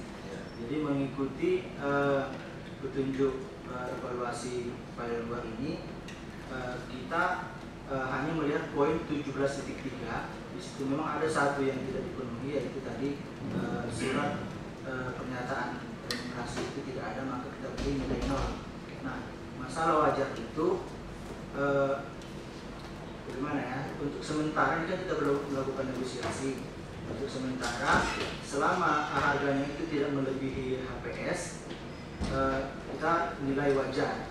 Speaker 3: Jadi mengikuti petunjuk evaluasi file 2 ini kita hanya melihat poin 17.3. Di situ memang ada satu yang tidak dipenuhi, yaitu tadi surat pernyataan remunerasi itu tidak ada, maka kita beri nilai 0. Nah, masalah wajar itu bagaimana ya? Untuk sementara ini kan kita belum melakukan negosiasi. Untuk sementara, selama harganya itu tidak melebihi HPS, kita nilai wajar.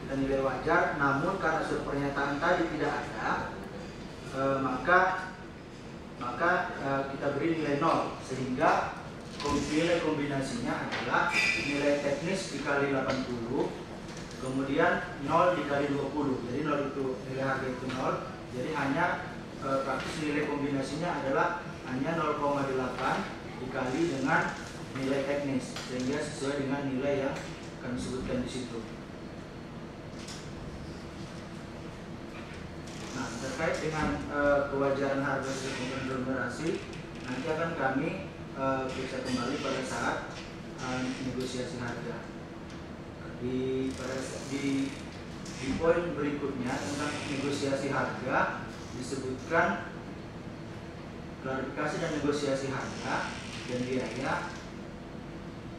Speaker 3: Kita nilai wajar, namun karena surat pernyataan tadi tidak ada, maka kita beri nilai 0, sehingga nilai kombinasinya adalah nilai teknis dikali 80, kemudian 0 dikali 20. Jadi 0 itu nilai harga itu 0, jadi hanya praktis nilai kombinasinya adalah hanya 0,8 dikali dengan nilai teknis, sehingga sesuai dengan nilai yang kami sebutkan di situ. Nah, terkait dengan kewajaran harga komponen remunerasi, nanti akan kami periksa kembali pada saat negosiasi harga. Di poin berikutnya tentang negosiasi harga disebutkan klarifikasi dan negosiasi harga dan biaya.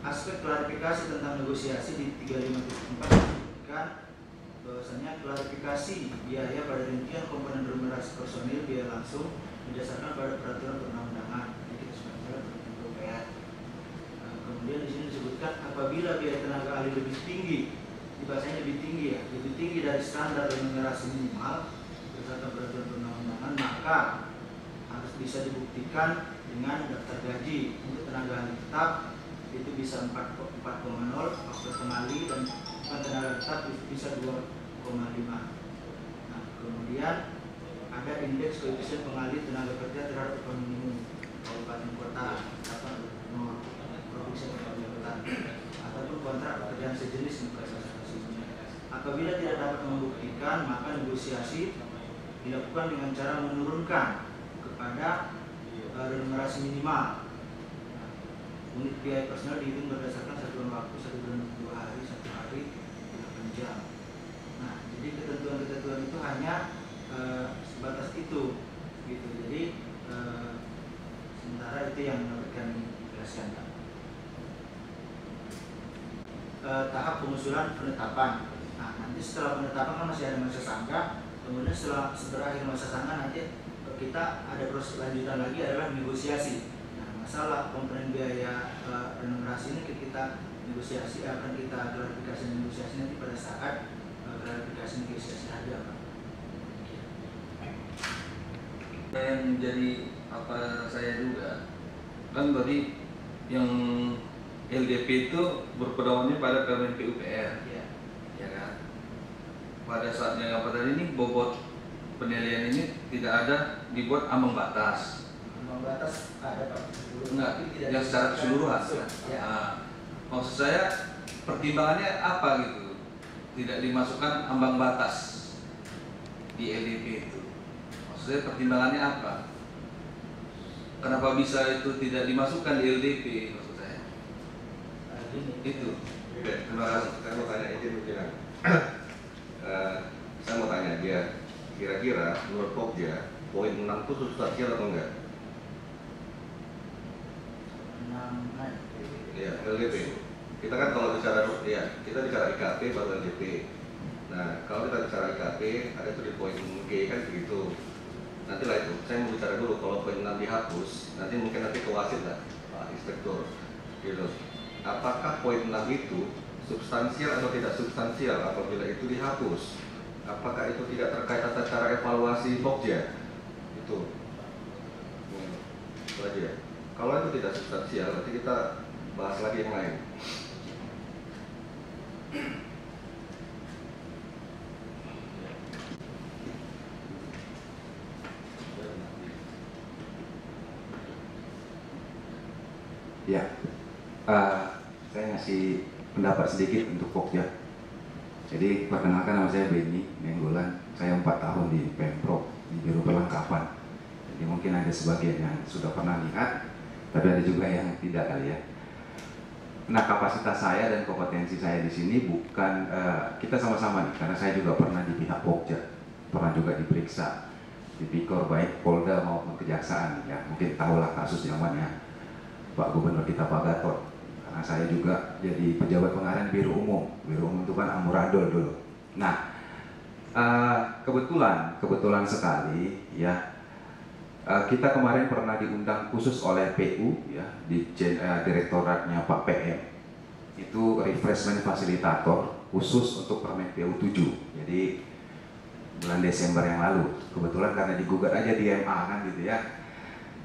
Speaker 3: Aspek klarifikasi tentang negosiasi di 354 disebutkan bahwasanya klarifikasi biaya pada rincian komponen remunerasi personil biaya langsung didasarkan pada peraturan perundang-undangan. Kemudian di sini disebutkan apabila biaya tenaga ahli lebih tinggi, bahasanya lebih tinggi ya, lebih tinggi dari standar remunerasi minimal berdasarkan peraturan perundang-undangan, maka harus bisa dibuktikan dengan daftar gaji. Untuk tenaga ahli tetap itu bisa 4,0 faktor kemali, dan tenaga tetap itu bisa 2,5. Nah, kemudian ada indeks koefisien pengalih tenaga kerja terhadap upah minimum kabupaten kota atau provinsi atau ataupun kontrak pekerjaan sejenis investasinya. Apabila tidak dapat membuktikan, maka negosiasi dilakukan dengan cara menurunkan kepada remunerasi minimal. Unit biaya personal dihitung berdasarkan satuan waktu 1 bulan 2 hari, 1 hari 8 jam. Nah, jadi ketentuan-ketentuan itu hanya sebatas itu, gitu. Jadi sementara itu yang dapat kami jelaskan. Tahap pengusulan penetapan. Nah, nanti setelah penetapan kan masih ada masa sangka. Kemudian setelah berakhir masa sangka, nanti kita ada proses lanjutan lagi adalah negosiasi. Nah, masalah komponen biaya remunerasi ini kita negosiasi, akan kita klarifikasi negosiasi nanti pada saat klarifikasi negosiasi harga, Pak.
Speaker 4: Yang menjadi apa saya juga kan tadi yang LDP itu berpedomannya pada Permen PUPR, ya kan? Pada saatnya apa tadi ini bobot penilaian ini tidak ada dibuat ambang batas.
Speaker 3: Ambang batas ada, Pak.
Speaker 4: Enggak, yang secara keseluruhan.
Speaker 3: Ya.
Speaker 4: Nah, maksud saya pertimbangannya apa gitu? Tidak dimasukkan ambang batas di LDP itu. Maksud saya pertimbangannya apa? Kenapa bisa itu tidak dimasukkan di LDP? Maksud saya itu.
Speaker 5: Oke, terima kasih. Saya mau tanya izin pimpinan. Saya mau tanya dia, kira-kira menurut Pokja poin 6 itu substansial atau enggak?
Speaker 3: 6.
Speaker 5: Iya, LDP. Kita kan kalau bicara, ya kita bicara IKP baru LDP. Nah, kalau kita bicara IKP, ada tuh di poin G kan begitu. Nanti lah itu, saya mau bicara dulu kalau poin 6 dihapus, nanti mungkin ke wasit lah, Pak Inspektur. Gitu. Apakah poin 6 itu substansial atau tidak substansial apabila itu dihapus? Apakah itu tidak terkait tata cara evaluasi Pokja? Itu aja. Kalau itu tidak substansial, nanti kita bahas lagi yang lain.
Speaker 6: Ya, saya ngasih pendapat sedikit untuk Pokja. Jadi perkenalkan, nama saya Benny Nenggolan. Saya 4 tahun di Pemprov di Biro Perlengkapan. Jadi mungkin ada sebagian yang sudah pernah lihat, tapi ada juga yang tidak kali ya. Nah, kapasitas saya dan kompetensi saya di sini bukan kita sama-sama nih, karena saya juga pernah di pihak Pokja, pernah juga diperiksa di Pikor baik Polda maupun Kejaksaan. Ya, mungkin tahulah kasus yang mana. Pak Gubernur kita Pak Gatot. Karena saya juga jadi pejabat pengarahan Biro Umum. Biro Umum itu kan amburadul dulu. Nah, kebetulan sekali ya, kita kemarin pernah diundang khusus oleh PU ya di direktoratnya Pak PM. Itu refreshment fasilitator khusus untuk Permen PU 7. Jadi bulan Desember yang lalu. Kebetulan karena digugat aja di MA kan gitu ya.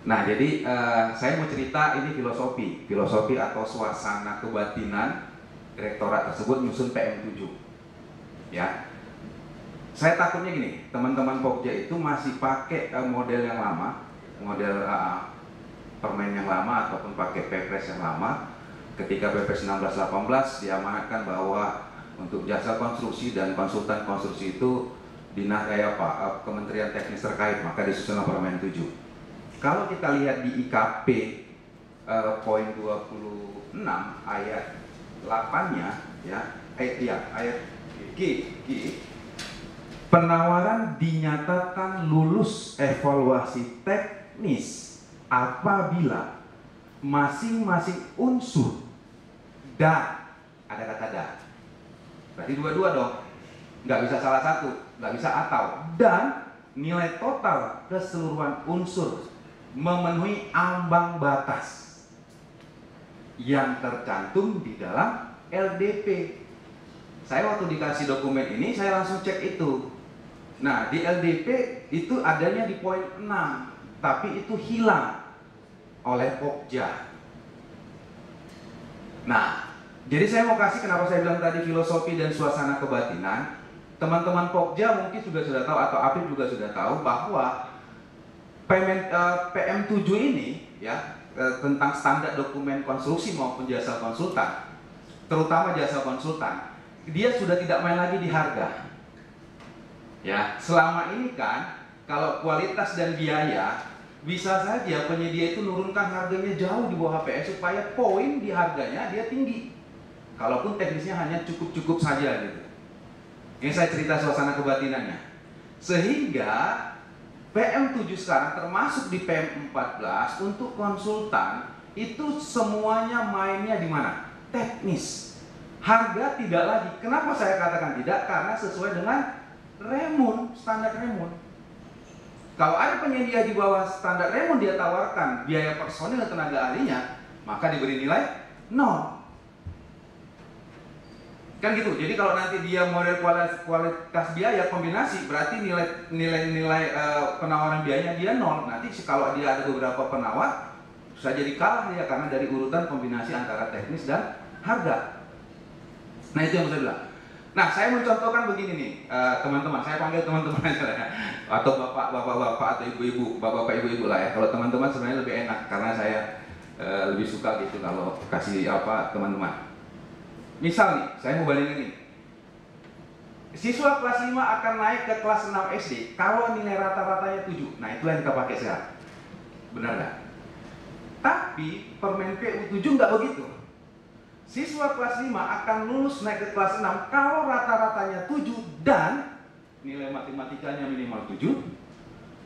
Speaker 6: Nah, jadi saya mau cerita ini filosofi atau suasana kebatinan direktorat tersebut nyusun PM 7. Ya. Saya takutnya gini, teman-teman Pokja itu masih pakai model yang lama, model permen yang lama ataupun pakai Perpres yang lama. Ketika Perpres 16/18 diamanatkan bahwa untuk jasa konstruksi dan konsultan konstruksi itu Kementerian Teknis terkait, maka disusun Permen 7. Kalau kita lihat di IKP poin 26 ayat 8-nya ya, ayat G, penawaran dinyatakan lulus evaluasi teknis apabila masing-masing unsur dan ada kata dan. Berarti dua-dua dong. Nggak bisa salah satu, nggak bisa atau. Dan nilai total keseluruhan unsur memenuhi ambang batas yang tercantum di dalam LDP. Saya waktu dikasih dokumen ini, saya langsung cek itu. Nah, di LDP itu adanya di poin 6, tapi itu hilang oleh Pokja. Nah, jadi saya mau kasih, kenapa saya bilang tadi filosofi dan suasana kebatinan. Teman-teman Pokja mungkin sudah tahu, atau Apip juga sudah tahu bahwa PM 7 ini ya, tentang standar dokumen konstruksi maupun jasa konsultan, terutama jasa konsultan, dia sudah tidak main lagi di harga. Ya, selama ini kan kalau kualitas dan biaya bisa saja penyedia itu nurunkan harganya jauh di bawah HPS supaya poin di harganya dia tinggi. Kalaupun teknisnya hanya cukup-cukup saja gitu. Ini saya cerita suasana kebatinannya. Sehingga PM 7 sekarang termasuk di PM 14 untuk konsultan itu semuanya mainnya di mana? Teknis. Harga tidak lagi. Kenapa saya katakan tidak? Karena sesuai dengan Remun, standar Remun. Kalau ada penyedia di bawah standar Remun dia tawarkan biaya personil dan tenaga ahlinya, maka diberi nilai 0. Kan gitu. Jadi kalau nanti dia model kualitas biaya kombinasi, berarti nilai penawaran biayanya dia 0. Nanti kalau dia ada beberapa penawar, bisa jadi kalah dia karena dari urutan kombinasi antara teknis dan harga. Nah, itu yang saya bilang. Nah, saya mencontohkan begini nih, teman-teman. Saya panggil teman-teman aja ya. Atau bapak-bapak atau ibu-ibu, bapak-bapak ibu-ibu lah ya. Kalau teman-teman sebenarnya lebih enak karena saya lebih suka gitu kalau kasih teman-teman. Misal nih, saya mau bandingin nih. Siswa kelas 5 akan naik ke kelas 6 SD kalau nilai rata-ratanya 7. Nah, itu yang kita pakai sekarang. Benar nggak? Tapi Permen PU 7 nggak begitu. Siswa kelas 5 akan lulus naik ke kelas 6 kalau rata-ratanya 7 dan nilai matematikanya minimal 7,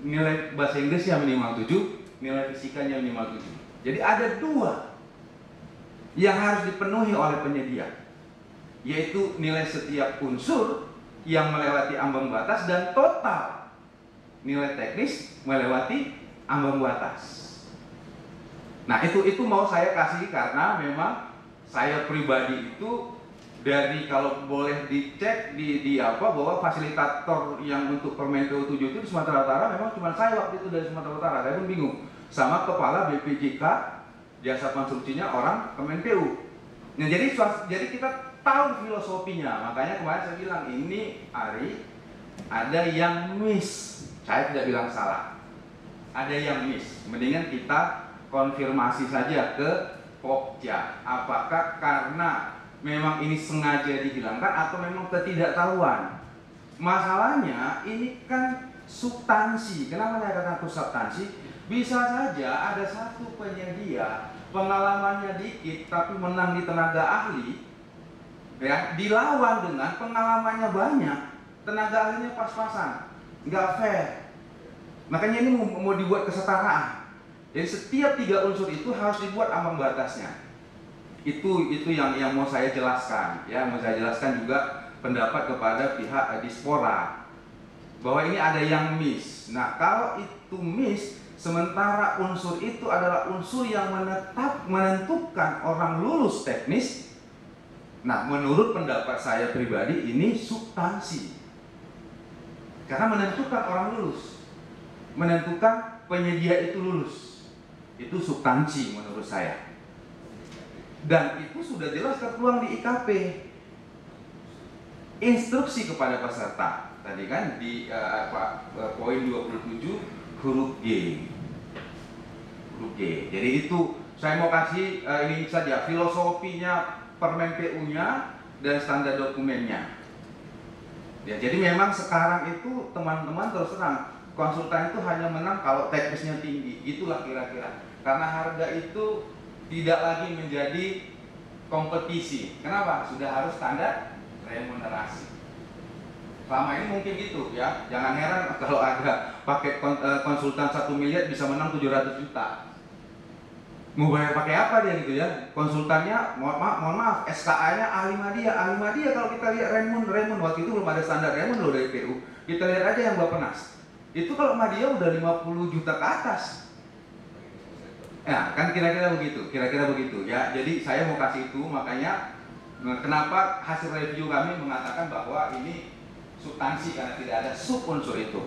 Speaker 6: nilai bahasa Inggrisnya minimal 7, nilai fisikanya minimal 7. Jadi ada 2 yang harus dipenuhi oleh penyedia, yaitu nilai setiap unsur yang melewati ambang batas dan total nilai teknis melewati ambang batas. Nah, itu mau saya kasih karena memang saya pribadi itu dari, kalau boleh dicek bahwa fasilitator yang untuk Permen PU 7 itu di Sumatera Utara memang cuma saya waktu itu dari Sumatera Utara. Saya pun bingung sama kepala BPJK jasa konstruksinya orang Permen PU. Nah, jadi kita tahu filosofinya. Makanya kemarin saya bilang ini Ari ada yang miss. Saya tidak bilang salah. Ada yang miss. Mendingan kita konfirmasi saja ke Pokja, apakah karena memang ini sengaja dihilangkan atau memang ketidaktahuan. Masalahnya ini kan substansi. Kenapa saya katakan substansi? Bisa saja ada satu penyedia pengalamannya dikit tapi menang di tenaga ahli, ya, dilawan dengan pengalamannya banyak, tenaga ahlinya pas-pasan, nggak fair. Makanya ini mau dibuat kesetaraan. Jadi setiap 3 unsur itu harus dibuat ambang batasnya. Itu yang mau saya jelaskan, ya. Mau saya jelaskan juga pendapat kepada pihak Dispora bahwa ini ada yang miss. Nah, kalau itu miss, sementara unsur itu adalah unsur yang menentukan orang lulus teknis. Nah, menurut pendapat saya pribadi ini substansi. Karena menentukan orang lulus, menentukan penyedia itu lulus, itu substansi menurut saya. Dan itu sudah jelas tertuang di IKP. Instruksi kepada peserta tadi kan di poin 27 huruf G. Huruf G. Jadi itu saya mau kasih ini saja filosofinya Permen PU-nya dan standar dokumennya. Ya, jadi memang sekarang itu teman-teman terus terang konsultan itu hanya menang kalau teknisnya tinggi. Itulah kira-kira. Karena harga itu tidak lagi menjadi kompetisi. Kenapa? Sudah harus standar remunerasi. Selama ini mungkin gitu ya. Jangan heran kalau ada paket konsultan 1 miliar bisa menang 700 juta. Mau bayar pakai apa dia gitu ya? Konsultannya mohon maaf SKA-nya ahli media. Ahli media kalau kita lihat Raymond waktu itu belum ada standar Raymond loh dari PU. Kita lihat aja yang Bappenas. Itu kalau media udah 50 juta ke atas. Ya, kan kira-kira begitu ya. Jadi saya mau kasih itu, makanya kenapa hasil review kami mengatakan bahwa ini substansi karena tidak ada sub unsur itu.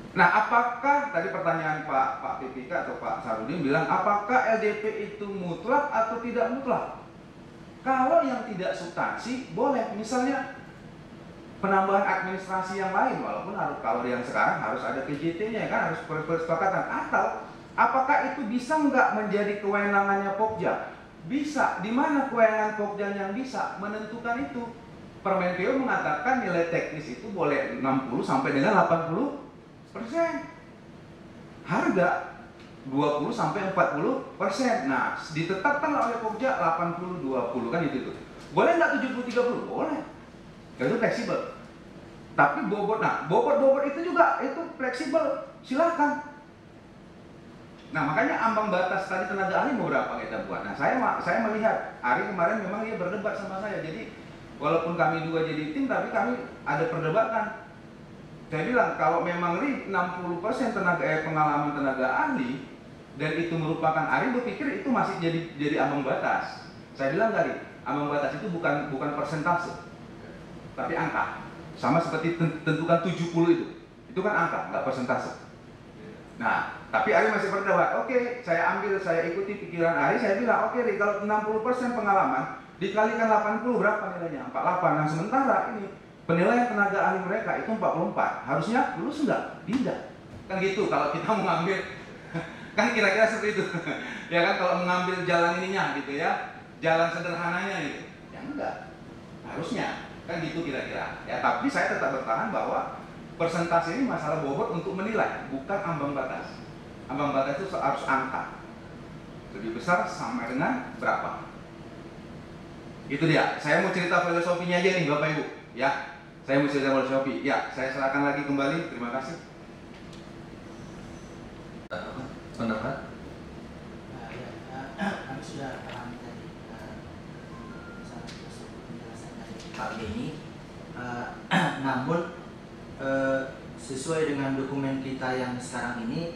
Speaker 6: Nah, apakah tadi pertanyaan Pak PPK atau Pak Sarudin bilang apakah LDP itu mutlak atau tidak mutlak? Kalau yang tidak substansi boleh, misalnya penambahan administrasi yang lain, walaupun kalau yang sekarang harus ada PJT-nya kan, harus persepakatan. Atau apakah itu bisa nggak menjadi kewenangannya Pokja? Bisa. Di mana kewenangan Pokja yang bisa menentukan itu? Permen PU mengatakan nilai teknis itu boleh 60 sampai dengan 80%. Harga 20 sampai 40%. Nah, ditetapkan oleh Pokja 80-20 kan itu tuh. Boleh nggak 70-30? Boleh. Itu fleksibel. Tapi bobot itu juga itu fleksibel. Silakan. Nah, makanya ambang batas tadi tenaga ahli beberapa kita buat. Nah, saya melihat Ari kemarin memang dia berdebat sama saya. Jadi walaupun kami dua jadi tim, tapi kami ada perdebatan. Saya bilang kalau memang 60% pengalaman tenaga ahli dan itu merupakan Ari berpikir itu masih jadi ambang batas. Saya bilang tadi ambang batas itu bukan persentase, tapi angka. Sama seperti tentukan 70 itu kan angka, nggak persentase. Nah, tapi Ari masih berdebat. Oke, saya ikuti pikiran Ari. Saya bilang oke, kalau 60% pengalaman dikalikan 80 berapa nilainya? 48. Nah, sementara ini penilaian tenaga ahli mereka itu 44. Harusnya lulus enggak? Tidak. Kan gitu kalau kita mengambil kan kira-kira seperti itu. Ya kan kalau mengambil jalan ininya gitu ya. Jalan sederhananya gitu. Ya enggak. Harusnya kan gitu kira-kira. Ya, tapi saya tetap bertahan bahwa persentase ini masalah bobot untuk menilai, bukan ambang batas. Ambang batas itu harus angka. Lebih besar sama dengan berapa? Itu dia. Saya mau cerita filosofinya aja nih Bapak Ibu. Ya, saya mau cerita filosofi. Ya, saya serahkan lagi kembali. Terima kasih.
Speaker 4: Pendapat?
Speaker 3: Kami sudah pahami tadi penjelasan dari Pak Beni. Namun sesuai dengan dokumen kita yang sekarang ini,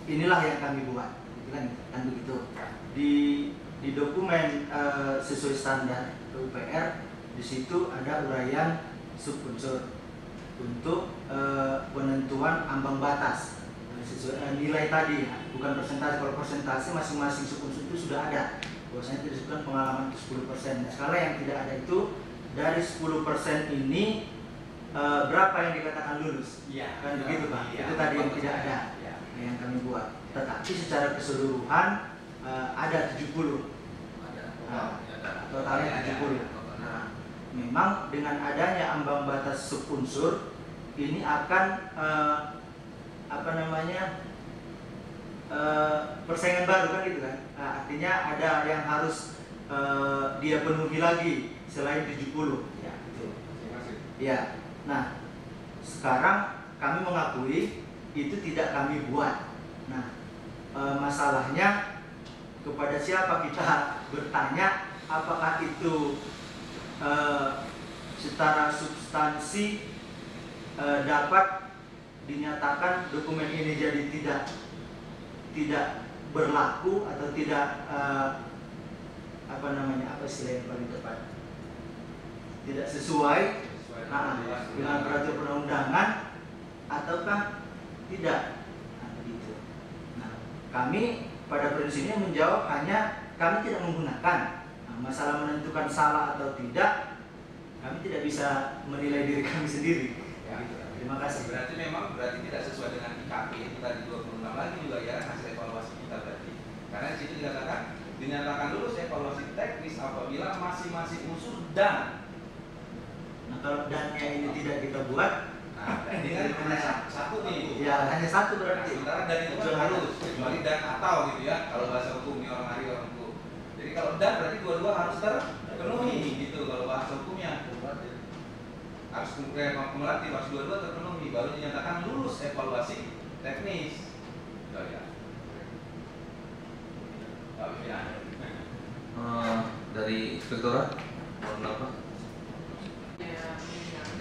Speaker 3: inilah yang kami buat, kan begitu. Di dokumen sesuai standar PUPR, di situ ada uraian subunsur untuk penentuan ambang batas sesuai nilai tadi, bukan persentase. Kalau persentase masing-masing subunsur itu sudah ada, bahwasanya disebutkan pengalaman itu 10%. Nah, skala yang tidak ada itu dari 10% ini berapa yang dikatakan lulus? Ya, kan begitu Pak. Ya, itu tadi yang tidak ada, ya, yang kami buat. Tetapi secara keseluruhan ada 70. Totalnya 70. Nah, memang dengan adanya ambang batas subunsur ini akan persaingan baru kan gitu kan. Nah, artinya ada yang harus dia penuhi lagi selain 70. Ya, itu. Ya. Nah, sekarang kami mengakui itu tidak kami buat. Nah, masalahnya kepada siapa kita bertanya, apakah itu secara substansi dapat dinyatakan dokumen ini jadi tidak berlaku atau tidak apa istilah yang paling tepat, tidak sesuai dengan peraturan perundang-undangan ataukah tidak. Nah, begitu. Nah, kami pada prinsipnya menjawab hanya kami tidak menggunakan. Nah, masalah menentukan salah atau tidak, kami tidak bisa menilai diri kami sendiri.
Speaker 7: Ya.
Speaker 3: Gitu. Terima kasih.
Speaker 7: Berarti tidak sesuai dengan IKP itu tadi 26 lagi juga ya hasil evaluasi kita berarti. Karena di situ dikatakan dinyatakan lulus evaluasi teknis apabila masing-masing unsur dan.
Speaker 3: Nah, kalau dannya ini tidak kita buat,
Speaker 7: Nah, ini kan hanya satu nih.
Speaker 3: ya hanya satu
Speaker 7: Nah,
Speaker 3: berarti.
Speaker 7: sementara dan itu kan harus kecuali dan atau gitu ya. Kalau bahasa hukum ini orang ahli orang hukum. Jadi kalau dan berarti dua-dua harus terpenuhi gitu kalau bahasa hukumnya. Harus kumulatif, harus dua-dua terpenuhi baru dinyatakan lulus evaluasi teknis. Oh, ya. Oh, ya.
Speaker 4: Dari inspektorat, mohon apa?
Speaker 8: Ya,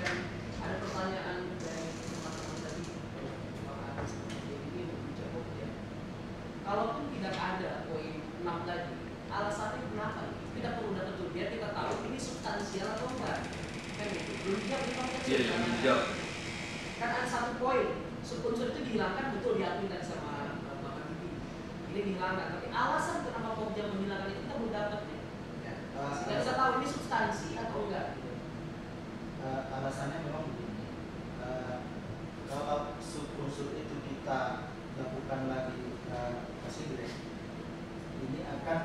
Speaker 8: dan ada pertanyaan dari teman-teman tadi, ini menjawab ya. Kalaupun tidak ada poin 6 tadi, alasannya kenapa? Kita perlu dapat betul biar kita tahu ini substansial atau enggak. Kan gitu. Belum dijawab di konteks.
Speaker 4: Iya, belum dijawab.
Speaker 8: Kan ada satu poin, unsur itu dihilangkan, betul diakui tadi sama Bapak Bibi. Ini dihilangkan, tapi alasan kenapa Pokja menghilangkan itu kita belum dapat ya. Kita bisa tahu ini substansi atau enggak. Gitu.
Speaker 3: Alasannya memang begini, kalau unsur itu kita lakukan lagi kasih grade, ini akan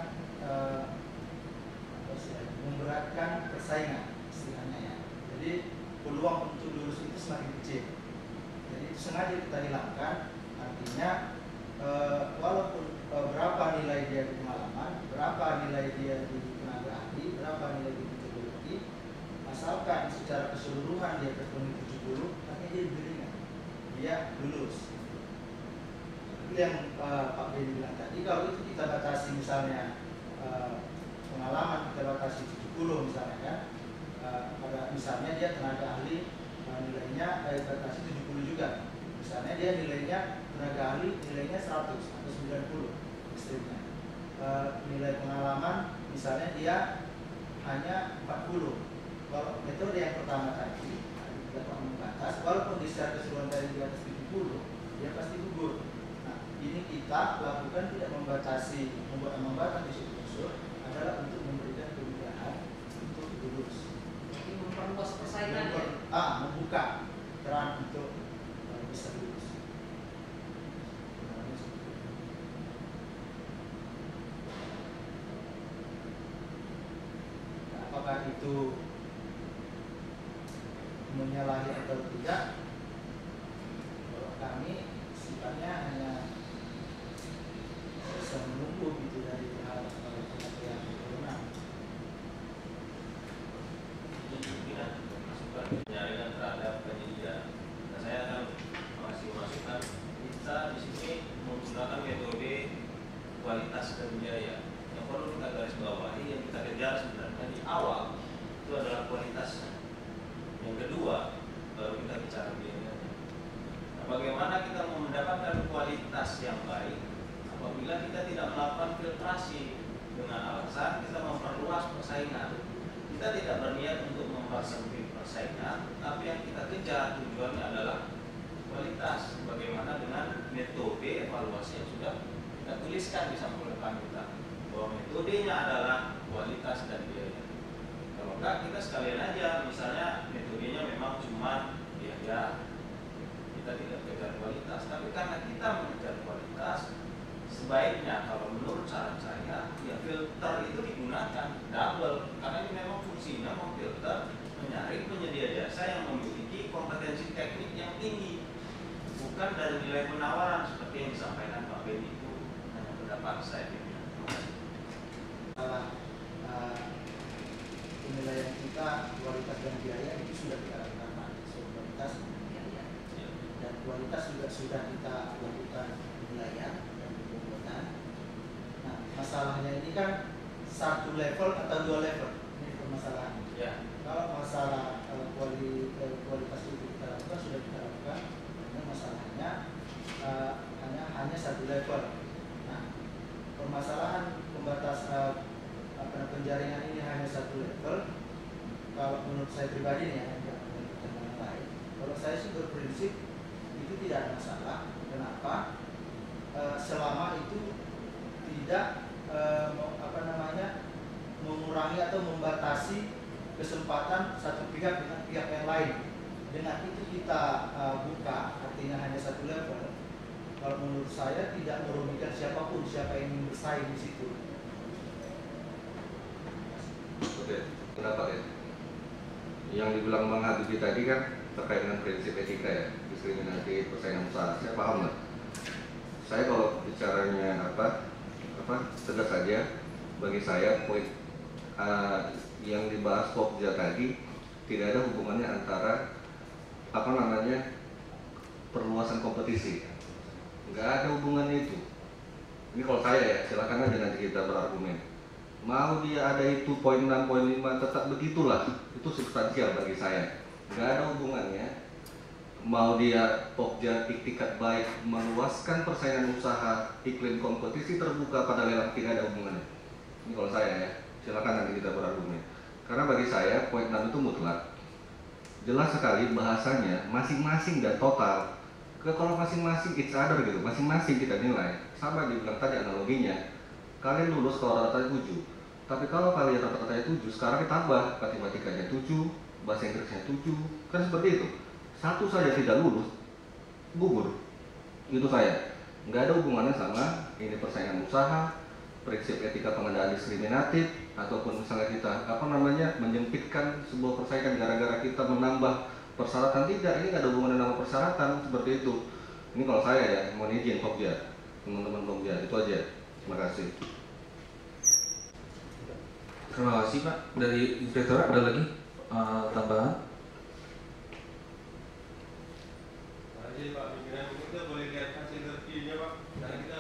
Speaker 3: memberatkan persaingan istilahnya ya. Jadi peluang untuk lulus itu semakin kecil. Jadi itu sengaja kita hilangkan. Artinya walaupun berapa nilai dia di pengalaman, berapa nilai dia di tenaga ahli, berapa nilai di metodologi, asalkan secara keseluruhan dia terpenuhi 70, artinya dia lebih ringan, dia lulus. Itu yang Pak Benny bilang tadi. Kalau itu kita batasi misalnya pengalaman kita batasi 70 misalnya kan, pada misalnya dia tenaga ahli nilainya batasi 70 juga. Misalnya dia nilainya tenaga ahli nilainya 100 atau 90 istrinya. Nilai pengalaman misalnya dia hanya 40. Kalau metode yang pertama tadi dapat membatas, walaupun di secara keseluruhan dari di atas 70, dia pasti gugur. Nah, ini kita lakukan tidak membatasi, membatasi unsur adalah untuk memberikan kemudahan untuk lulus.
Speaker 8: Jadi memperluas persaingan ya.
Speaker 3: Membuka keran untuk bisa lulus. Nah, apakah itu menyalahi atau tidak? Kalau kami sifatnya hanya bisa menunggu gitu dari pihak yang berwenang.
Speaker 9: Masukan penyaringan terhadap penyedia. Nah, saya akan masih masukan kita di sini menggunakan metode kualitas dan biaya. Yang perlu kita garis bawahi, yang kita kejar sebenarnya di awal itu adalah kualitasnya. Yang kedua baru kita bicara biayanya. Nah, bagaimana kita mendapatkan kualitas yang baik apabila kita tidak melakukan filtrasi dengan alasan kita memperluas persaingan. Kita tidak berniat untuk mempersempit persaingan, tapi yang kita kejar tujuannya adalah kualitas. Bagaimana dengan metode evaluasi yang sudah kita tuliskan di sampul depan kita, bahwa metodenya adalah kualitas dan biaya. Kalau enggak, kita sekalian aja, misalnya metodenya memang cuma biaya, kita tidak kejar kualitas. Tapi karena kita mengejar kualitas, sebaiknya kalau menurut saran saya, ya filter itu digunakan double, karena ini memang fungsinya memfilter, menyaring penyedia jasa yang memiliki kompetensi teknik yang tinggi, bukan dari nilai penawaran seperti yang disampaikan Pak Benny. Itu hanya pendapat saya.
Speaker 3: Penilaian kita kualitas dan biaya itu sudah kita lakukan. So, kualitas dan kualitas juga sudah kita lakukan penilaian. ini kan satu level atau dua level ini permasalahan.
Speaker 9: Ya.
Speaker 3: Kalau masalah kualitas itu kita lakukan sudah kita lakukan, karena masalahnya hanya satu level. Nah, permasalahan pembatas penjaringan ini hanya satu level. Kalau menurut saya pribadi nih ya, yang lain. Kalau saya sih berprinsip itu tidak ada masalah. Kenapa? Selama itu tidak mengurangi atau membatasi kesempatan satu pihak dengan pihak yang lain. Dengan itu kita buka, artinya hanya satu level. Kalau menurut saya tidak merugikan siapapun, siapa yang ingin bersaing di situ.
Speaker 5: Oke, pendapat ya. Yang dibilang Bang Habibie tadi kan terkait dengan prinsip etika ya, diskriminasi persaingan usaha. Saya paham lah. Saya kalau bicaranya tegas saja, bagi saya poin yang dibahas Pokja tadi tidak ada hubungannya antara perluasan kompetisi. Nggak ada hubungannya itu. Ini kalau saya ya, silakan aja nanti kita berargumen. Mau dia ada itu poin 6, poin 5, tetap begitulah. Itu substansial bagi saya. Nggak ada hubungannya. Mau dia Pokja iktikat baik meluaskan persaingan usaha, iklim kompetisi terbuka pada lelang, tidak ada hubungannya. Ini kalau saya ya, silakan nanti kita berargumen. Karena bagi saya poin 6 itu mutlak. Jelas sekali bahasanya masing-masing dan total. Kalau masing-masing each other gitu, masing-masing kita nilai. Sama dibilang tadi analoginya, kalian lulus kalau rata-rata 7. Tapi kalau kalian rata-rata 7, sekarang ditambah matematikanya 7, bahasa Inggrisnya 7, kan seperti itu. Satu saja tidak lulus, gugur. Itu saya. Nggak ada hubungannya sama ini persaingan usaha, prinsip etika pengadaan diskriminatif, ataupun misalnya kita menyempitkan sebuah persaingan gara-gara kita menambah persyaratan. Tidak, ini nggak ada hubungan dengan persyaratan seperti itu. Ini kalau saya ya, mohon izin Pokja, teman-teman Pokja, itu aja. Terima kasih.
Speaker 4: Terima kasih Pak. Dari Inspektorat ada lagi tambahan?
Speaker 9: Jadi Pak pimpinan kita boleh lihat hasil reviewnya Pak, karena kita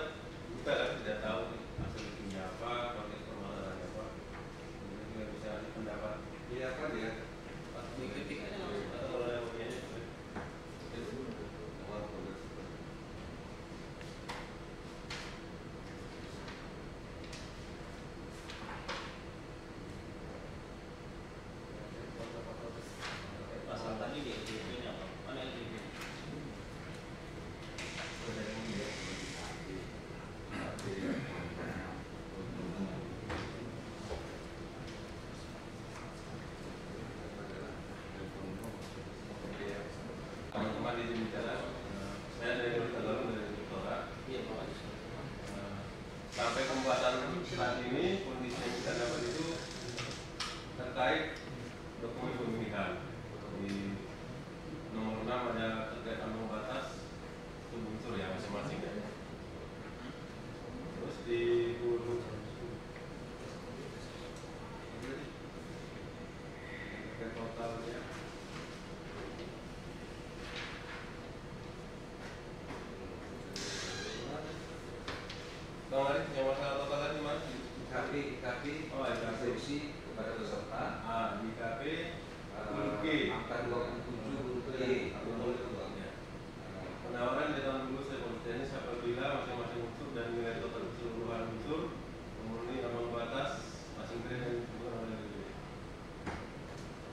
Speaker 9: tidak tahu hasil reviewnya apa, konteks permasalahannya apa. Kemudian kita bisa kasih pendapat.
Speaker 5: Iya kan ya.
Speaker 9: Dikritik aja langsung atau kalau ada opiniannya. Pasal tadi di LGP-nya apa? Mana LGP? Teman-teman di sini bicara, saya dari Inspektorat dari Inspektorat. Iya Pak. Sampai pembahasan saat ini kondisi yang kita dapat itu terkait dokumen pemilihan. Di nomor 6 ada terkait ambang batas unsur ya masing-masing. Terus di urut totalnya Bang Arif, yang masalah total tadi Mas? IKP, instruksi kepada peserta. IKP, angka 27 penawaran di tahun dulu saya kompetensi apabila masing-masing unsur dan nilai total keseluruhan unsur memenuhi ambang batas masing kredit dan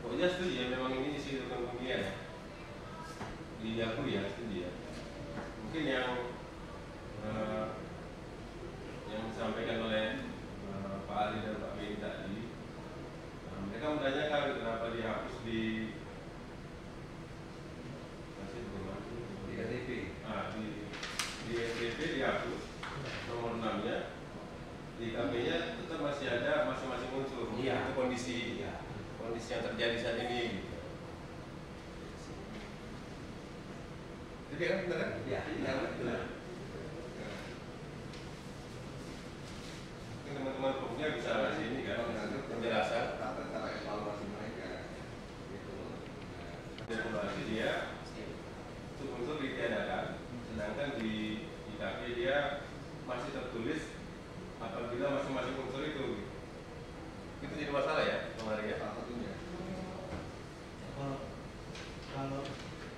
Speaker 9: pokoknya setuju ya, memang ini isi dokumen pemilihan ya, diakui ya, setuju ya. Mungkin yang disampaikan oleh Pak Ali dan Pak Beni tadi, mereka menanyakan kenapa dihapus di
Speaker 5: NTP.
Speaker 9: Di NTP dihapus nomor 6-nya, di KP-nya tetap masih ada masing-masing unsur.
Speaker 3: Iya.
Speaker 9: Itu kondisi yang terjadi saat ini. Gitu. Jadi kan benar kan?
Speaker 3: Iya.
Speaker 9: Benar. Teman-teman hukumnya bisa kasih ini kan penjelasan
Speaker 5: Evaluasi mereka.
Speaker 9: evaluasi dia unsur ditiadakan, sedangkan di IKP dia masih tertulis
Speaker 7: apabila masing-masing unsur itu jadi masalah ya kemarin ya salah satunya.
Speaker 10: Kalau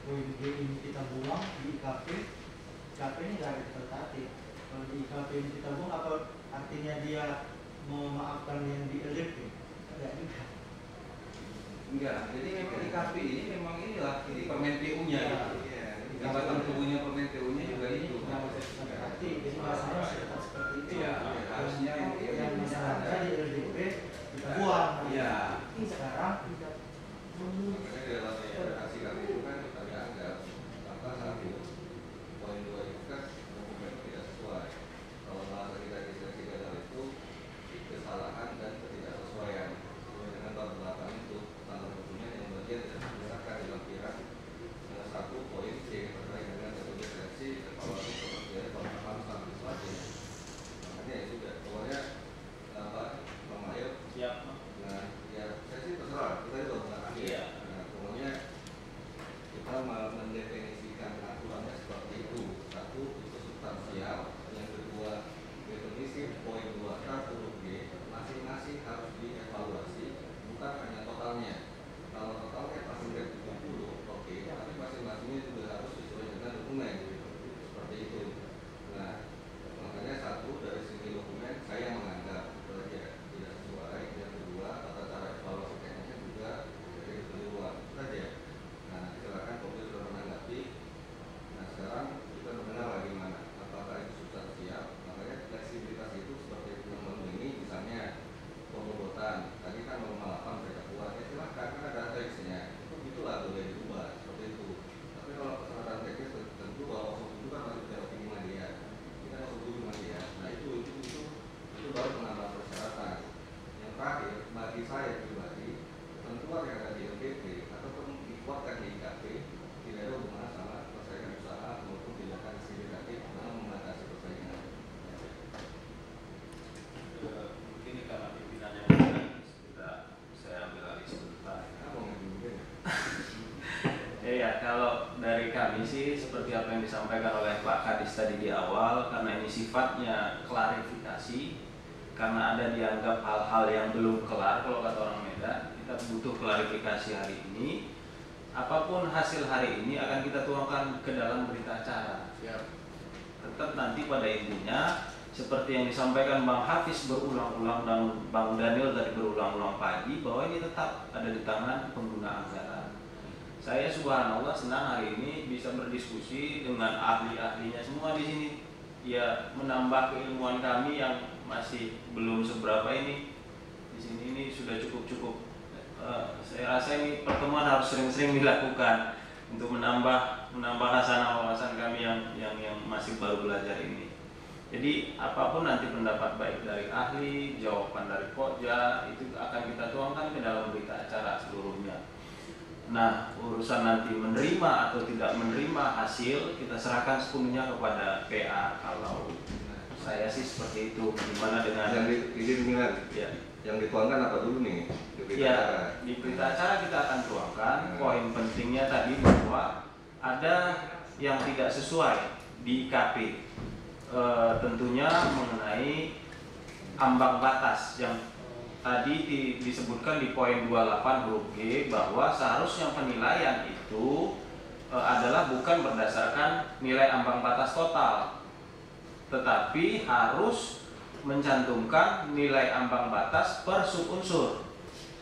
Speaker 10: poin G ini kita buang di IKP ini nggak ada tertatip. Kalau di IKP ini kita buang, apa artinya dia memaafkan yang di LDP? Ada juga.
Speaker 4: Enggak, jadi IKP ini memang inilah ini permen PU-nya gitu. Jabatan tubuhnya permen PU-nya juga itu.
Speaker 10: Jadi bahasanya masih tetap seperti itu.
Speaker 4: Iya, harusnya
Speaker 10: yang misalnya di LDP kita buang.
Speaker 4: Iya.
Speaker 10: Sekarang
Speaker 5: Makanya di dalam redaksi kami itu kan kami anggap satu poin 2 itu kan dokumen tidak sesuai. Kalau bahasa kita di seksi gagal itu kesalahan dan ketidaksesuaian sesuai dengan bab 8 itu tentang dokumen yang bagian tidak digunakan dalam piran satu poin C terkait dengan metode seleksi evaluasi pekerjaan pemahaman sampai sebagainya. Makanya ya sudah pokoknya Bang Mayor
Speaker 9: siap.
Speaker 5: Nah ya saya sih terserah kita juga bukan ahli.
Speaker 9: Iya.
Speaker 5: Nah pokoknya kita mendefinisikan aturannya seperti itu. Satu itu substansial, yang kedua definisi poin 2 huruf G masing-masing harus dievaluasi, bukan hanya totalnya. Kalau totalnya pasti 70, oke, tapi masing-masingnya juga harus sesuai dengan dokumen seperti itu. Nah makanya satu dari segi dokumen saya menganggap tidak sesuai. Yang kedua tata cara evaluasi teknisnya juga dari keliruan saja. Nah silakan Komisi sudah menanggapi. Nah sekarang kita mengenal bagaimana apakah itu substansial. Makanya fleksibilitas itu seperti yang ini misalnya pengurutan tadi kan normal 8 mereka buat ya silahkan kan ada teksnya itu itulah boleh diubah seperti itu. Tapi kalau persyaratan teknis tentu kalau 07 kan masih tidak optimal dia kita 07 dia. Nah itu baru penambah persyaratan. Yang terakhir bagi saya pribadi ketentuan yang ada di LPP ataupun dikuatkan di IKP tidak ada hubungan sama persaingan usaha maupun tindakan diskriminatif dalam membatasi persaingan.
Speaker 9: Mungkin karena pimpinannya bukan, saya ambil alih sebentar.
Speaker 5: Apa yang mungkin?
Speaker 9: Ya, kalau dari kami sih seperti apa yang disampaikan oleh Pak Kadis tadi di awal, karena ini sifatnya klarifikasi, karena ada dianggap hal-hal yang belum kelar kalau kata orang Medan, kita butuh klarifikasi hari ini. Apapun hasil hari ini akan kita tuangkan ke dalam berita acara. Tetap nanti pada intinya seperti yang disampaikan Bang Hafiz berulang-ulang dan Bang Daniel tadi berulang-ulang pagi, bahwa ini tetap ada di tangan pengguna anggaran. Saya subhanallah senang hari ini bisa berdiskusi dengan ahli-ahlinya semua di sini. Ya menambah keilmuan kami yang masih belum seberapa ini. Di sini ini sudah cukup-cukup. Saya rasa ini pertemuan harus sering-sering dilakukan untuk menambah hasanah wawasan kami yang masih baru belajar ini. Jadi apapun nanti pendapat baik dari ahli, jawaban dari Pokja itu akan kita tuangkan ke dalam berita acara seluruhnya. Nah, urusan nanti menerima atau tidak menerima hasil kita serahkan sepenuhnya kepada PA. Kalau saya sih seperti itu. Gimana dengan
Speaker 5: yang diinginkan?
Speaker 9: Ya.
Speaker 5: Yang dituangkan apa dulu nih?
Speaker 9: Di berita acara kita akan tuangkan poin pentingnya tadi bahwa ada yang tidak sesuai di IKP. Tentunya mengenai ambang batas yang tadi disebutkan di poin 28 huruf G, bahwa seharusnya penilaian itu adalah bukan berdasarkan nilai ambang batas total, tetapi harus mencantumkan nilai ambang batas per subunsur.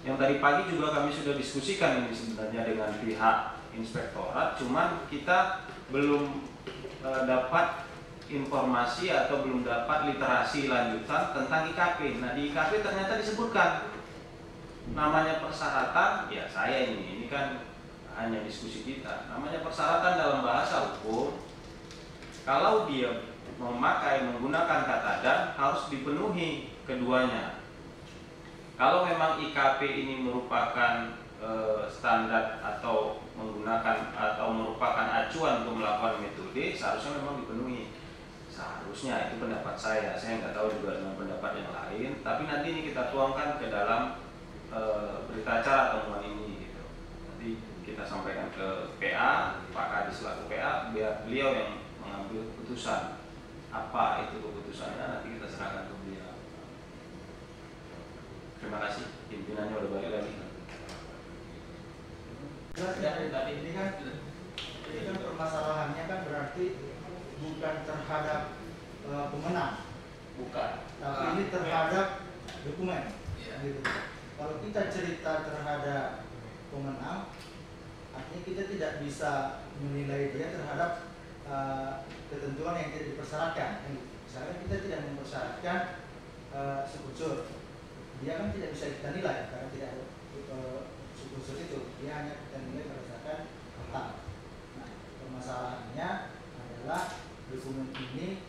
Speaker 9: Yang tadi pagi juga kami sudah diskusikan ini sebenarnya dengan pihak inspektorat, cuman kita belum dapat informasi atau belum dapat literasi lanjutan tentang IKP. Nah di IKP ternyata disebutkan namanya persyaratan, ya saya ini kan hanya diskusi kita. Namanya persyaratan dalam bahasa hukum, kalau dia menggunakan kata dan harus dipenuhi keduanya. Kalau memang IKP ini merupakan standar atau menggunakan atau merupakan acuan untuk melakukan metode, seharusnya memang dipenuhi. Seharusnya itu pendapat saya nggak tahu juga dengan pendapat yang lain. Tapi nanti ini kita tuangkan ke dalam berita acara temuan ini gitu. Nanti kita sampaikan ke PA, Pak Kadis selaku PA, biar beliau yang mengambil keputusan. Apa itu keputusannya nanti kita serahkan ke beliau. Terima kasih, pimpinannya udah balik lagi.
Speaker 10: Jelas ya, ini kan permasalahannya kan berarti bukan terhadap pemenang,
Speaker 9: Bukan.
Speaker 10: tapi ini terhadap dokumen. Gitu. Kalau kita cerita terhadap pemenang, artinya kita tidak bisa menilai dia terhadap ketentuan yang tidak dipersyaratkan. Misalnya kita tidak mempersyaratkan sukursur, dia kan tidak bisa kita nilai karena tidak ada sukursur itu, dia hanya kita nilai berdasarkan total. Nah, permasalahannya adalah dokumen ini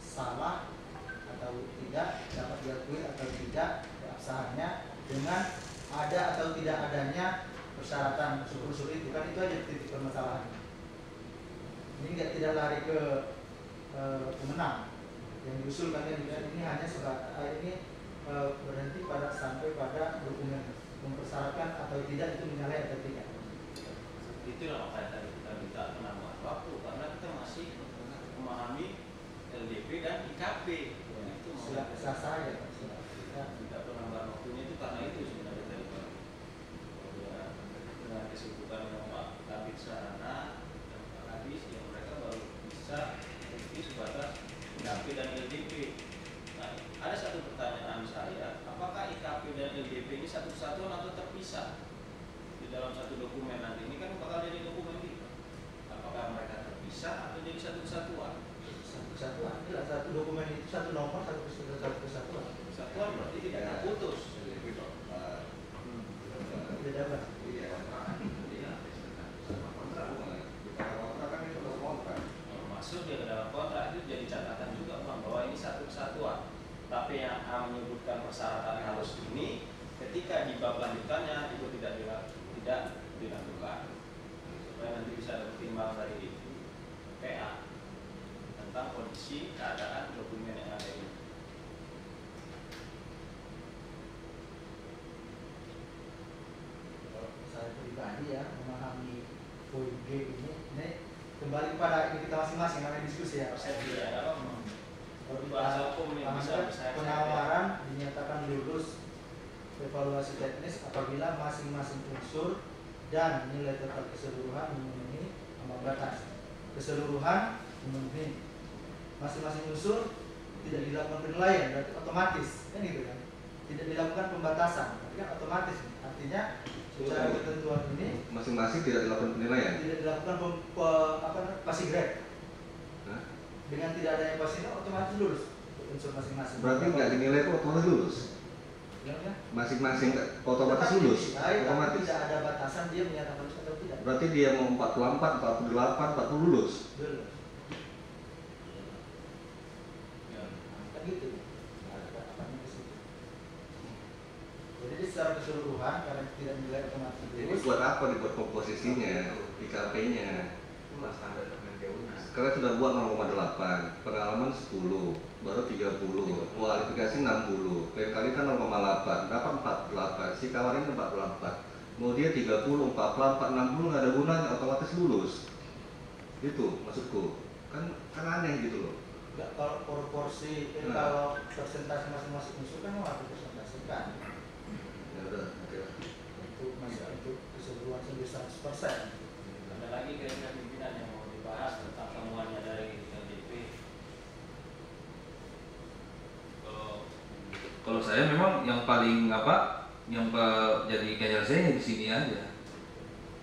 Speaker 10: salah atau tidak, dapat diakui atau tidak keabsahannya dengan ada atau tidak adanya persyaratan sukursur itu, kan itu aja titik permasalahannya. Ini tidak lari ke pemenang yang diusulkan ini hanya ini berhenti sampai pada dokumen mempersyaratkan atau tidak itu menyalahi atau tidak.
Speaker 9: Itulah makanya tadi kita minta penambahan waktu karena kita masih memahami LDP dan IKP. Itu
Speaker 10: sah saja.
Speaker 9: Kita minta penambahan waktunya itu karena itu sebenarnya tadi Pak. Dengan kesibukan yang Pak Kabit Sarana dan Pak Kadis yang mereka baru bisa review sebatas IKP dan LDP. Nah, ada satu pertanyaan saya, apakah IKP dan LDP ini satu kesatuan atau terpisah di dalam satu dokumen nanti? Ini kan bakal jadi dokumen gitu. Apakah mereka terpisah atau jadi satu kesatuan?
Speaker 10: Satu kesatuan, tidak satu dokumen itu satu nomor satu kesatuan.
Speaker 9: Kesatuan berarti tidak terputus.
Speaker 10: Tidak dapat.
Speaker 9: Masuk dia ke dalam kontrak itu jadi catatan juga Bang, bahwa ini satu kesatuan. Tapi yang menyebutkan persyaratan harus ini, ketika di bab lanjutannya itu tidak dilakukan. Supaya nanti bisa ada pertimbangan dari PA tentang kondisi keadaan dokumen yang ada ini.
Speaker 10: Kalau saya pribadi ya memahami poin G ini kembali kepada ini kita masing-masing namanya diskusi ya.
Speaker 9: Persepsi ya, ada apa?
Speaker 10: Kalau
Speaker 9: Bahasa hukum yang bisa
Speaker 10: penawaran dinyatakan lulus evaluasi teknis apabila masing-masing unsur dan nilai total keseluruhan memenuhi ambang batas. Keseluruhan memenuhi, masing-masing unsur tidak dilakukan penilaian, berarti otomatis kan gitu kan, tidak dilakukan pembatasan, berarti kan otomatis. Artinya secara ketentuan ini
Speaker 5: masing-masing tidak dilakukan penilaian,
Speaker 10: tidak dilakukan passing grade. Dengan tidak adanya passing grade otomatis lulus unsur masing-masing.
Speaker 5: Berarti nggak dinilai itu otomatis lulus. Masing-masing otomatis lulus. Otomatis.
Speaker 10: Tidak ada batasan dia menyatakan lulus atau tidak.
Speaker 5: Berarti dia mau 44, 48, 40 lulus.
Speaker 10: Lulus. Kan gitu. Ada apa-apa di situ. Jadi secara keseluruhan karena tidak nilai otomatis lulus.
Speaker 5: Ini buat apa dibuat komposisinya, IKP-nya? Sekarang sudah buat 0,8, pengalaman 10, baru 30, kualifikasi 60, lain kali kan 0,8, dapat 48, si kawan ini 44, mau dia 30, 44, 60 nggak ada gunanya, otomatis lulus. Itu maksudku, kan aneh gitu loh.
Speaker 10: Enggak, kalau proporsi, kalau persentase masing-masing unsur kan harus dipresentasikan.
Speaker 5: Ya udah, oke.
Speaker 10: Untuk keseluruhan sampai 100%.
Speaker 9: Ada lagi kira-kira pimpinan yang mau dibahas tentang temuannya dari LDP?
Speaker 4: Kalau saya memang yang paling jadi kayak saya di sini aja.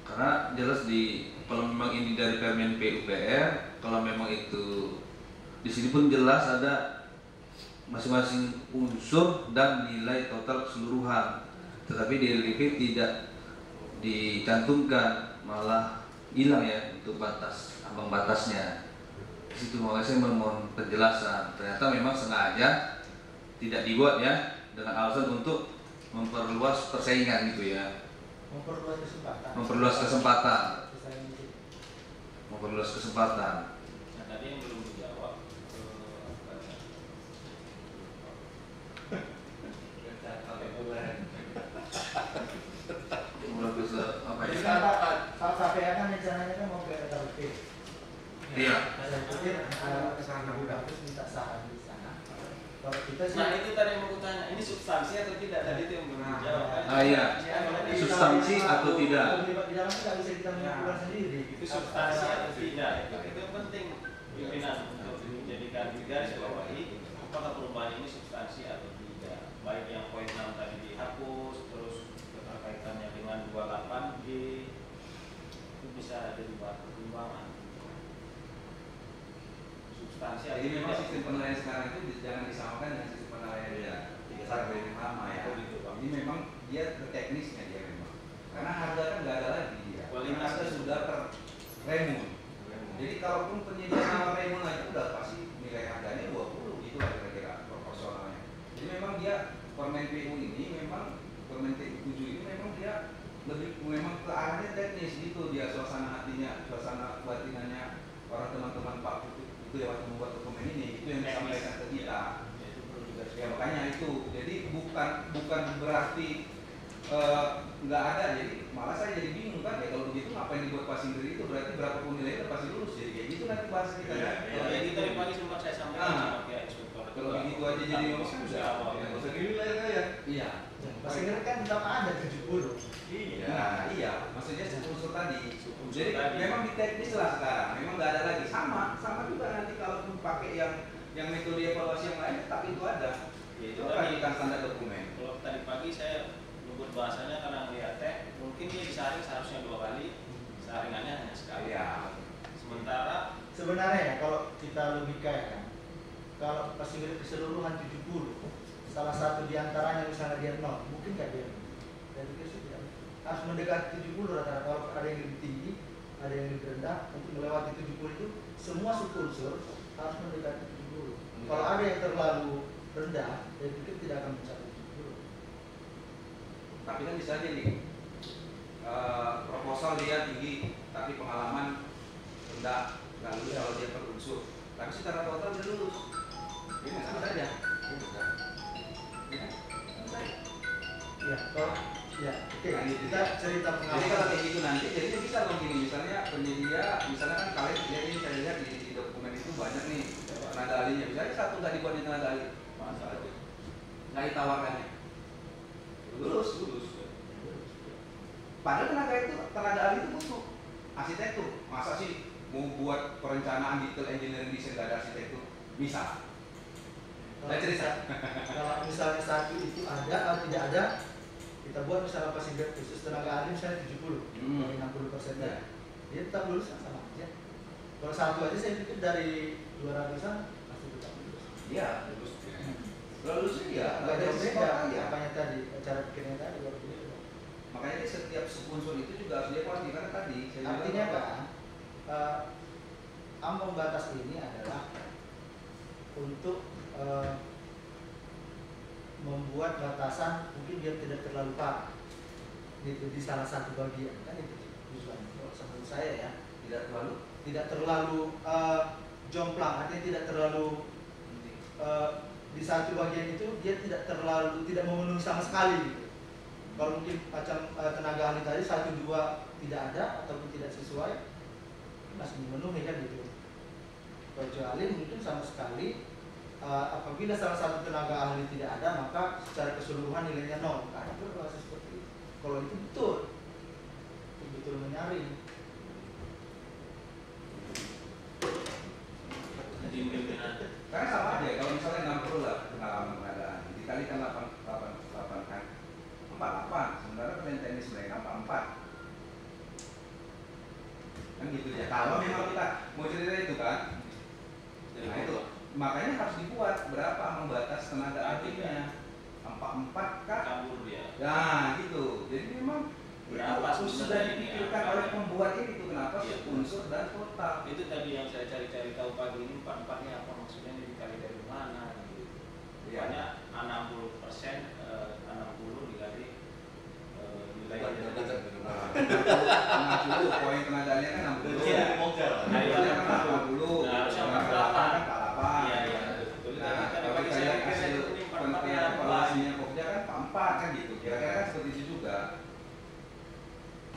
Speaker 4: Karena jelas kalau memang ini dari Permen PUPR, kalau memang itu di sini pun jelas ada masing-masing unsur dan nilai total keseluruhan. Tetapi di LDP tidak dicantumkan, malah hilang ya untuk ambang batasnya. Di situ makanya saya memohon penjelasan. Ternyata memang sengaja tidak dibuat ya dengan alasan untuk memperluas persaingan gitu ya.
Speaker 10: Memperluas kesempatan.
Speaker 4: Memperluas kesempatan.
Speaker 9: Nah, tadi yang belum dijawab
Speaker 10: Jadi kalau KPA kan rencananya kan mau ke RKP.
Speaker 4: Iya.
Speaker 10: Saya pikir kesana udah terus minta saran di sana. Kalau kita sih
Speaker 9: Nah itu tadi yang mau tanya, ini substansi atau tidak? Tadi itu yang belum dijawab kan?
Speaker 4: Iya. Substansi atau tidak?
Speaker 10: Terlibat di dalamnya nggak bisa kita menentukan sendiri.
Speaker 9: Itu substansi atau tidak? Itu yang penting pimpinan untuk menjadikan garis bawahi apakah perubahan ini substansi atau tidak. Baik yang poin 6 tadi dihapus, terus keterkaitannya dengan 28G itu bisa jadi bahan pertimbangan. Substansi atau
Speaker 7: Jadi memang
Speaker 9: tidak.
Speaker 7: sistem penilaian sekarang itu jangan disamakan dengan sistem penilaian yang sampai yang lama ya.
Speaker 9: Gitu, Bang.
Speaker 7: Ini memang dia teknisnya dia memang. Karena harga kan nggak ada lagi dia.
Speaker 9: Kualitas
Speaker 7: Harga sudah per remun. Jadi kalaupun penyediaan nama remun aja udah pasti nilai harganya 20 gitu lah kira-kira proporsionalnya. Jadi memang dia Permen PU ini memang Permen PU 7 ini memang dia lebih memang ke arahnya teknis gitu dia suasana hatinya, suasana batinannya orang teman-teman Pak Putih itu yang waktu membuat dokumen ini itu yang disampaikan ke kita. Ya makanya itu. Jadi bukan berarti nggak ada. Jadi malah saya jadi bingung kan ya kalau begitu ngapain dibuat passing grade itu berarti berapapun nilainya pasti lulus jadi kayak gitu nanti bahas kita ya.
Speaker 9: Kalau yang tadi pagi sempat saya sampaikan sama pihak inspektor.
Speaker 7: Kalau begitu aja jadi ngomong kan udah nggak usah dinilai ya. Iya.
Speaker 10: Pasti kan tetap ada 70.
Speaker 7: Iya. Nah, iya. Maksudnya unsur tadi. Jadi memang di teknis lah sekarang. Memang nggak ada lagi sama juga nanti kalaupun pakai yang metode evaluasi yang lain tetap itu ada.
Speaker 9: Ya, itu
Speaker 7: tadi kan standar dokumen.
Speaker 9: Kalau tadi pagi saya nyebut bahasanya karena melihat teh, mungkin dia disaring seharusnya 2 kali, saringannya hanya sekali.
Speaker 7: Iya.
Speaker 9: Sementara
Speaker 10: Sebenarnya ya kalau kita logika ya kan, kalau passing grade keseluruhan 70, salah satu diantaranya misalnya dia 0, mungkin nggak dia. Dan itu sudah harus mendekati 70 rata-rata. Kalau ada yang lebih tinggi, ada yang lebih rendah, untuk melewati 70 itu semua subunsur harus mendekati 70. Kalau ada yang terlalu rendah, saya pikir tidak akan mencapai 70.
Speaker 7: Tapi kan bisa aja nih proposal dia tinggi, tapi pengalaman rendah, nggak lulus kalau dia berunsur. Tapi secara total dia lulus. Ini sama saja.
Speaker 10: Ya, kalau ya, oke.
Speaker 7: Nah, gitu
Speaker 10: Kita cerita
Speaker 7: Jadi
Speaker 10: pengalaman.
Speaker 7: kalau kayak gitu nanti, jadinya bisa dong gini, misalnya penyedia, misalnya kan kalian lihat ini saya lihat di dokumen itu banyak nih tenaga ahlinya, misalnya satu nggak dibuat di tenaga ahli, masa aja, nggak ditawarkannya, lulus. Padahal tenaga ahli itu butuh arsitektur, masa sih mau buat perencanaan detail engineering design nggak ada arsitektur, bisa. Nah, cerita.
Speaker 10: Kalau misalnya satu itu ada atau tidak ada, kita buat misalnya passing grade khusus tenaga ahli misalnya 70, dari 60% ya. Dia tetap lulus kan sama aja. Kalau satu aja saya pikir dari 200-an pasti tetap lulus.
Speaker 7: Iya, lulus. Lulusnya ya,
Speaker 10: Nggak jauh beda.
Speaker 7: ya.
Speaker 10: Apanya tadi, cara pikirnya tadi baru beda.
Speaker 7: Makanya di setiap unsur itu juga harus dievaluasi karena tadi saya
Speaker 10: Artinya
Speaker 7: bilang
Speaker 10: kan, ambang batas ini adalah untuk membuat batasan mungkin dia tidak terlalu parah gitu di salah satu bagian kan itu tujuannya kalau menurut saya ya tidak terlalu jomplang artinya tidak terlalu di satu bagian itu dia tidak memenuhi sama sekali gitu. Kalau mungkin macam tenaga ahli tadi 1, 2 tidak ada ataupun tidak sesuai masih memenuhi kan gitu. Kecuali mungkin sama sekali apabila salah satu tenaga ahli tidak ada maka secara keseluruhan nilainya 0. Karena berbasis seperti itu. Kalau itu betul menyaring.
Speaker 7: karena sama aja kalau misalnya 60 lah pengalaman tenaga ahli dikalikan 8 kan 48 sementara plan teknis mereka 44 kan gitu ya. Kalau memang kita mau cerita itu kan, nah itu makanya harus dibuat berapa ambang batas tenaga ahlinya 44 kan?
Speaker 9: kabur dia.
Speaker 7: Nah gitu. Jadi memang
Speaker 9: Berapa
Speaker 7: itu sudah
Speaker 9: sebenarnya ini
Speaker 7: dipikirkan
Speaker 9: angka?
Speaker 7: oleh pembuat ini tuh kenapa
Speaker 9: Iya.
Speaker 7: unsur dan total.
Speaker 9: Itu tadi yang saya cari-cari tahu pagi ini 44-nya apa maksudnya ini dikali dari mana gitu.
Speaker 7: Iya.
Speaker 9: Banyak 60%, 60 dikali nilai
Speaker 7: Bukan,
Speaker 9: dari
Speaker 7: bukan, bukan. 60 poin tenaga ahlinya kan 60.
Speaker 9: Iya.
Speaker 7: Nah, itu kan 60.
Speaker 9: Nah, harusnya
Speaker 7: Tenaga
Speaker 9: 48.
Speaker 7: kan 48.
Speaker 9: Iya, iya, betul.
Speaker 7: Nah,
Speaker 9: Tadi
Speaker 7: kalau
Speaker 9: pagi
Speaker 7: kita
Speaker 9: saya
Speaker 7: lihat
Speaker 9: kira
Speaker 7: hasil
Speaker 9: itu 44-nya apa?
Speaker 7: evaluasinya Pokja kan 44 kan gitu. Kira-kira kan seperti itu juga.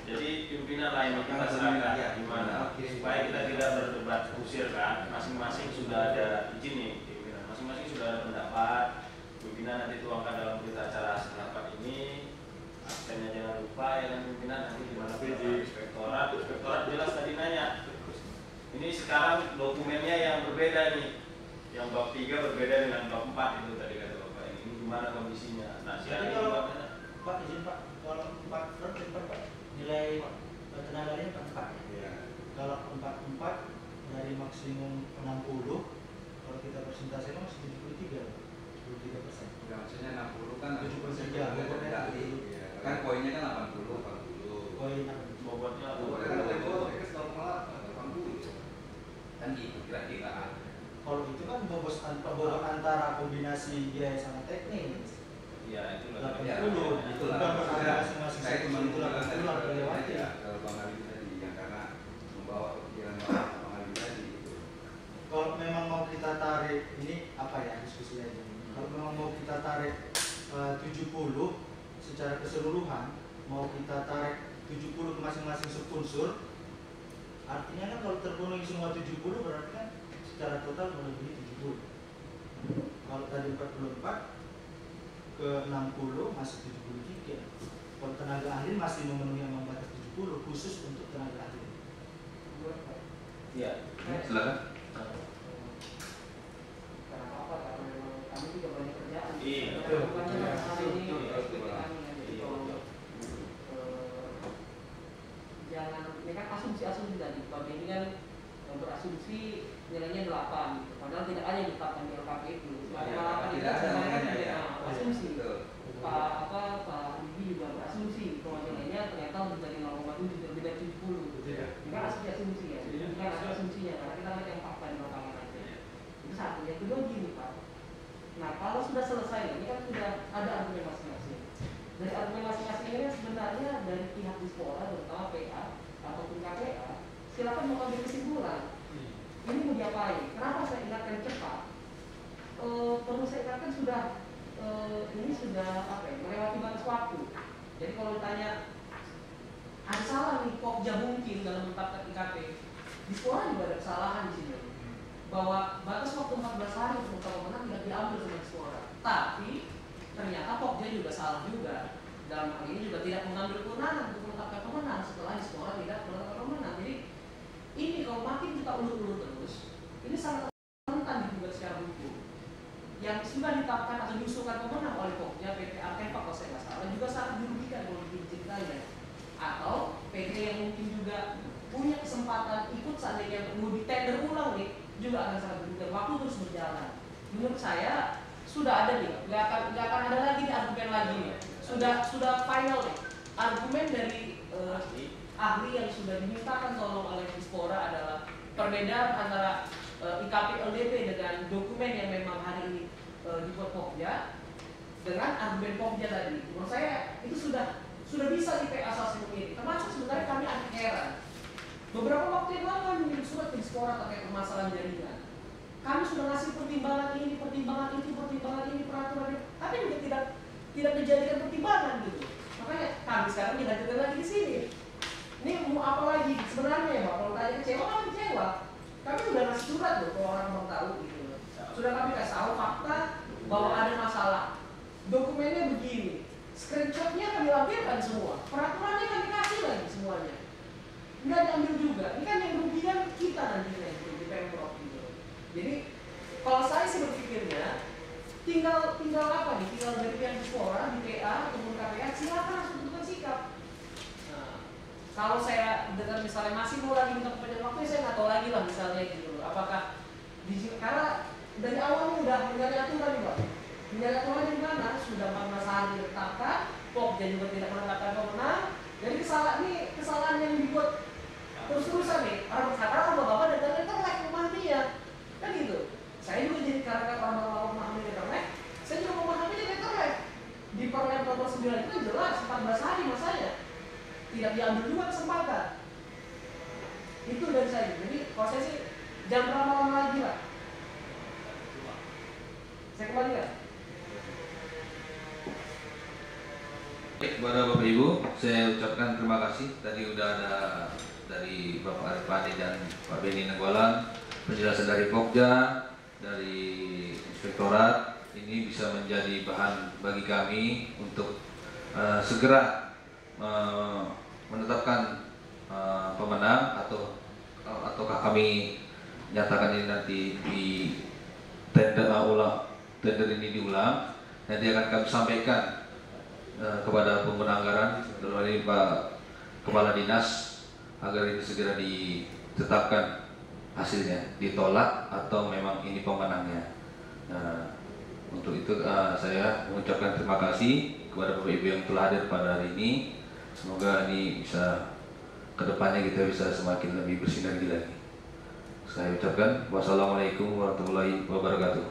Speaker 9: Jadi pimpinan lain kita
Speaker 7: Nah,
Speaker 9: serahkan
Speaker 7: iya.
Speaker 9: gimana
Speaker 7: Oke.
Speaker 9: supaya kita tidak berdebat kusir kan, masing-masing sudah ada izin nih pimpinan, masing-masing masing-masing sudah ada pendapat. Pimpinan nanti tuangkan dalam berita acara rapat ini. Absennya jangan lupa ya kan pimpinan, nanti di mana inspektorat jelas tadi nanya. Ini sekarang dokumennya yang berbeda nih. Yang bab 3 berbeda dengan bab 4 itu tadi kata Bapak. Ini gimana kondisinya? Nah,
Speaker 10: Jadi kalau Pak izin Pak, kalau 4 Pak, nilai tenaganya 4 ya. Kalau 4 dari maksimum 60, kalau kita persentase masih 73%.
Speaker 6: Ya, maksudnya 60 kan
Speaker 10: 70%
Speaker 6: ya, kan poinnya kan 80.
Speaker 10: Poin
Speaker 9: bobotnya
Speaker 6: Kan gitu kira-kira.
Speaker 10: kalau itu kan bobot antara kombinasi biaya sama teknis.
Speaker 9: ya itu
Speaker 10: 80,
Speaker 6: itulah.
Speaker 10: masing-masing
Speaker 6: Saya cuma
Speaker 10: itu 80 lah terlewati.
Speaker 6: kalau Bang Ali tadi yang karena membawa pikiran Bang Ali tadi itu.
Speaker 10: Kalau memang mau kita tarik ini apa ya diskusi aja. Kalau memang mau kita tarik 70 secara keseluruhan, mau kita tarik 70 ke masing-masing subunsur, artinya kan kalau terpenuhi semua 70 berarti kan secara total melebihi 70. Kalau tadi 44 ke 60 masih 73. Kalau tenaga ahli masih memenuhi ambang batas 70 khusus untuk tenaga ahli.
Speaker 9: Iya.
Speaker 4: Silakan.
Speaker 8: Karena apa? Karena memang kami juga banyak kerjaan.
Speaker 9: Iya.
Speaker 8: Makanya hari ini jangan, ini kan asumsi tadi. Bagi ini kan berasumsi nilainya 8 gitu. Padahal tidak ada yang ditetapkan di LKP itu. Malah
Speaker 6: Tidak ada makanya
Speaker 8: asumsi. Pak Bibi juga berasumsi bahwa nilainya ternyata lebih dari 0,7 lebih dari 70. Ini kan asumsi ya. Ini kan asumsinya karena kita lihat yang fakta di lapangan aja. Itu satu. Yang kedua gini Pak. Nah kalau sudah selesai ini kan sudah ada argumen masing-masing. Dari argumen masing-masing ini kan sebenarnya dari pihak Dispora terutama PA ataupun KPA silakan mengambil kesimpulan. Ini mau diapain? Kenapa saya ingatkan cepat? Perlu saya ingatkan sudah ini sudah melewati batas waktu. Jadi kalau ditanya ada salah nih Pokja mungkin dalam menetapkan IKP, Dispora juga ada kesalahan di sini. Bahwa batas waktu 14 hari untuk menetapkan pemenang tidak diambil sama Dispora. Tapi ternyata Pokja juga salah juga. Dalam hal ini juga tidak mengambil kewenangan untuk menetapkan pemenang setelah Dispora tidak menetapkan pemenang. Jadi ini kalau makin kita ulur-ulur terus, ini sangat rentan digugat secara hukum. Yang sudah ditetapkan atau diusulkan pemenang oleh Pokja, PT Artefak kalau saya nggak salah juga sangat dirugikan kalau ceritanya. Atau PT yang mungkin juga punya kesempatan ikut seandainya mau ditender ulang nih juga akan sangat dirugikan. Waktu terus berjalan. Menurut saya sudah ada nih, nggak akan ada lagi nih argumen lagi nih. Sudah final nih. Argumen dari ahli yang sudah dimintakan tolong oleh Dispora adalah perbedaan antara IKP LDP dengan dokumen yang memang hari ini dibuat Pokja dengan argumen Pokja tadi. Menurut saya itu sudah bisa di PA asal ini. Termasuk sebenarnya kami agak heran. Beberapa waktu yang lalu kami mengirim surat ke Dispora terkait permasalahan jaringan. Kami sudah ngasih pertimbangan ini, pertimbangan itu, pertimbangan ini, peraturan ini, tapi juga tidak dijadikan pertimbangan gitu. Makanya kami sekarang dilanjutkan lagi di sini. Ini mau apa lagi? Sebenarnya ya Pak, kalau tanya kecewa kan kecewa. Kami sudah ngasih surat loh kalau orang mau tahu gitu. Sudah kami kasih tahu fakta bahwa ada masalah. Dokumennya begini, screenshotnya kami lampirkan semua, peraturannya kami kasih lagi semuanya. Nggak diambil juga. Ini kan yang rugikan kita nantinya di Pemprov gitu. Jadi kalau saya sih berpikirnya tinggal apa nih? Tinggal dari pihak Dispora, di PA ataupun KPA silakan langsung tentukan sikap. Kalau saya dengar misalnya masih mau lagi minta perpanjangan waktu, saya nggak tahu lagi lah misalnya gitu. Apakah karena dari awalnya udah menjadi aturan nih Pak. Menjadi aturan di mana sudah 14 hari ditetapkan, Pokja juga tidak menetapkan pemenang. Jadi kesalahan yang dibuat terus-terusan nih. Orang sekarang bapak-bapak dan internet memahami ya, kan gitu. Saya juga jadi karena orang-orang memahami internet, saya juga memahami internet. Di Permen nomor 9 itu jelas 14 hari masanya. Tidak diambil juga kesempatan. Itu dari saya. Jadi kalau saya sih jangan lama-lama lagi lah. Saya kembalikan.
Speaker 4: Baik, kepada Bapak Ibu, saya ucapkan terima kasih. Tadi udah ada dari Bapak Arif Padi dan Pak Beni Nenggolan penjelasan dari Pokja, dari inspektorat ini bisa menjadi bahan bagi kami untuk segera menetapkan pemenang ataukah kami nyatakan ini nanti di tender ini diulang, nanti akan kami sampaikan kepada pengguna anggaran dari Pak Kepala Dinas agar ini segera ditetapkan hasilnya, ditolak atau memang ini pemenangnya. Nah, untuk itu saya mengucapkan terima kasih kepada Bapak Ibu yang telah hadir pada hari ini. Semoga ini bisa kedepannya kita bisa semakin lebih bersinergi lagi. Saya ucapkan wassalamualaikum warahmatullahi wabarakatuh.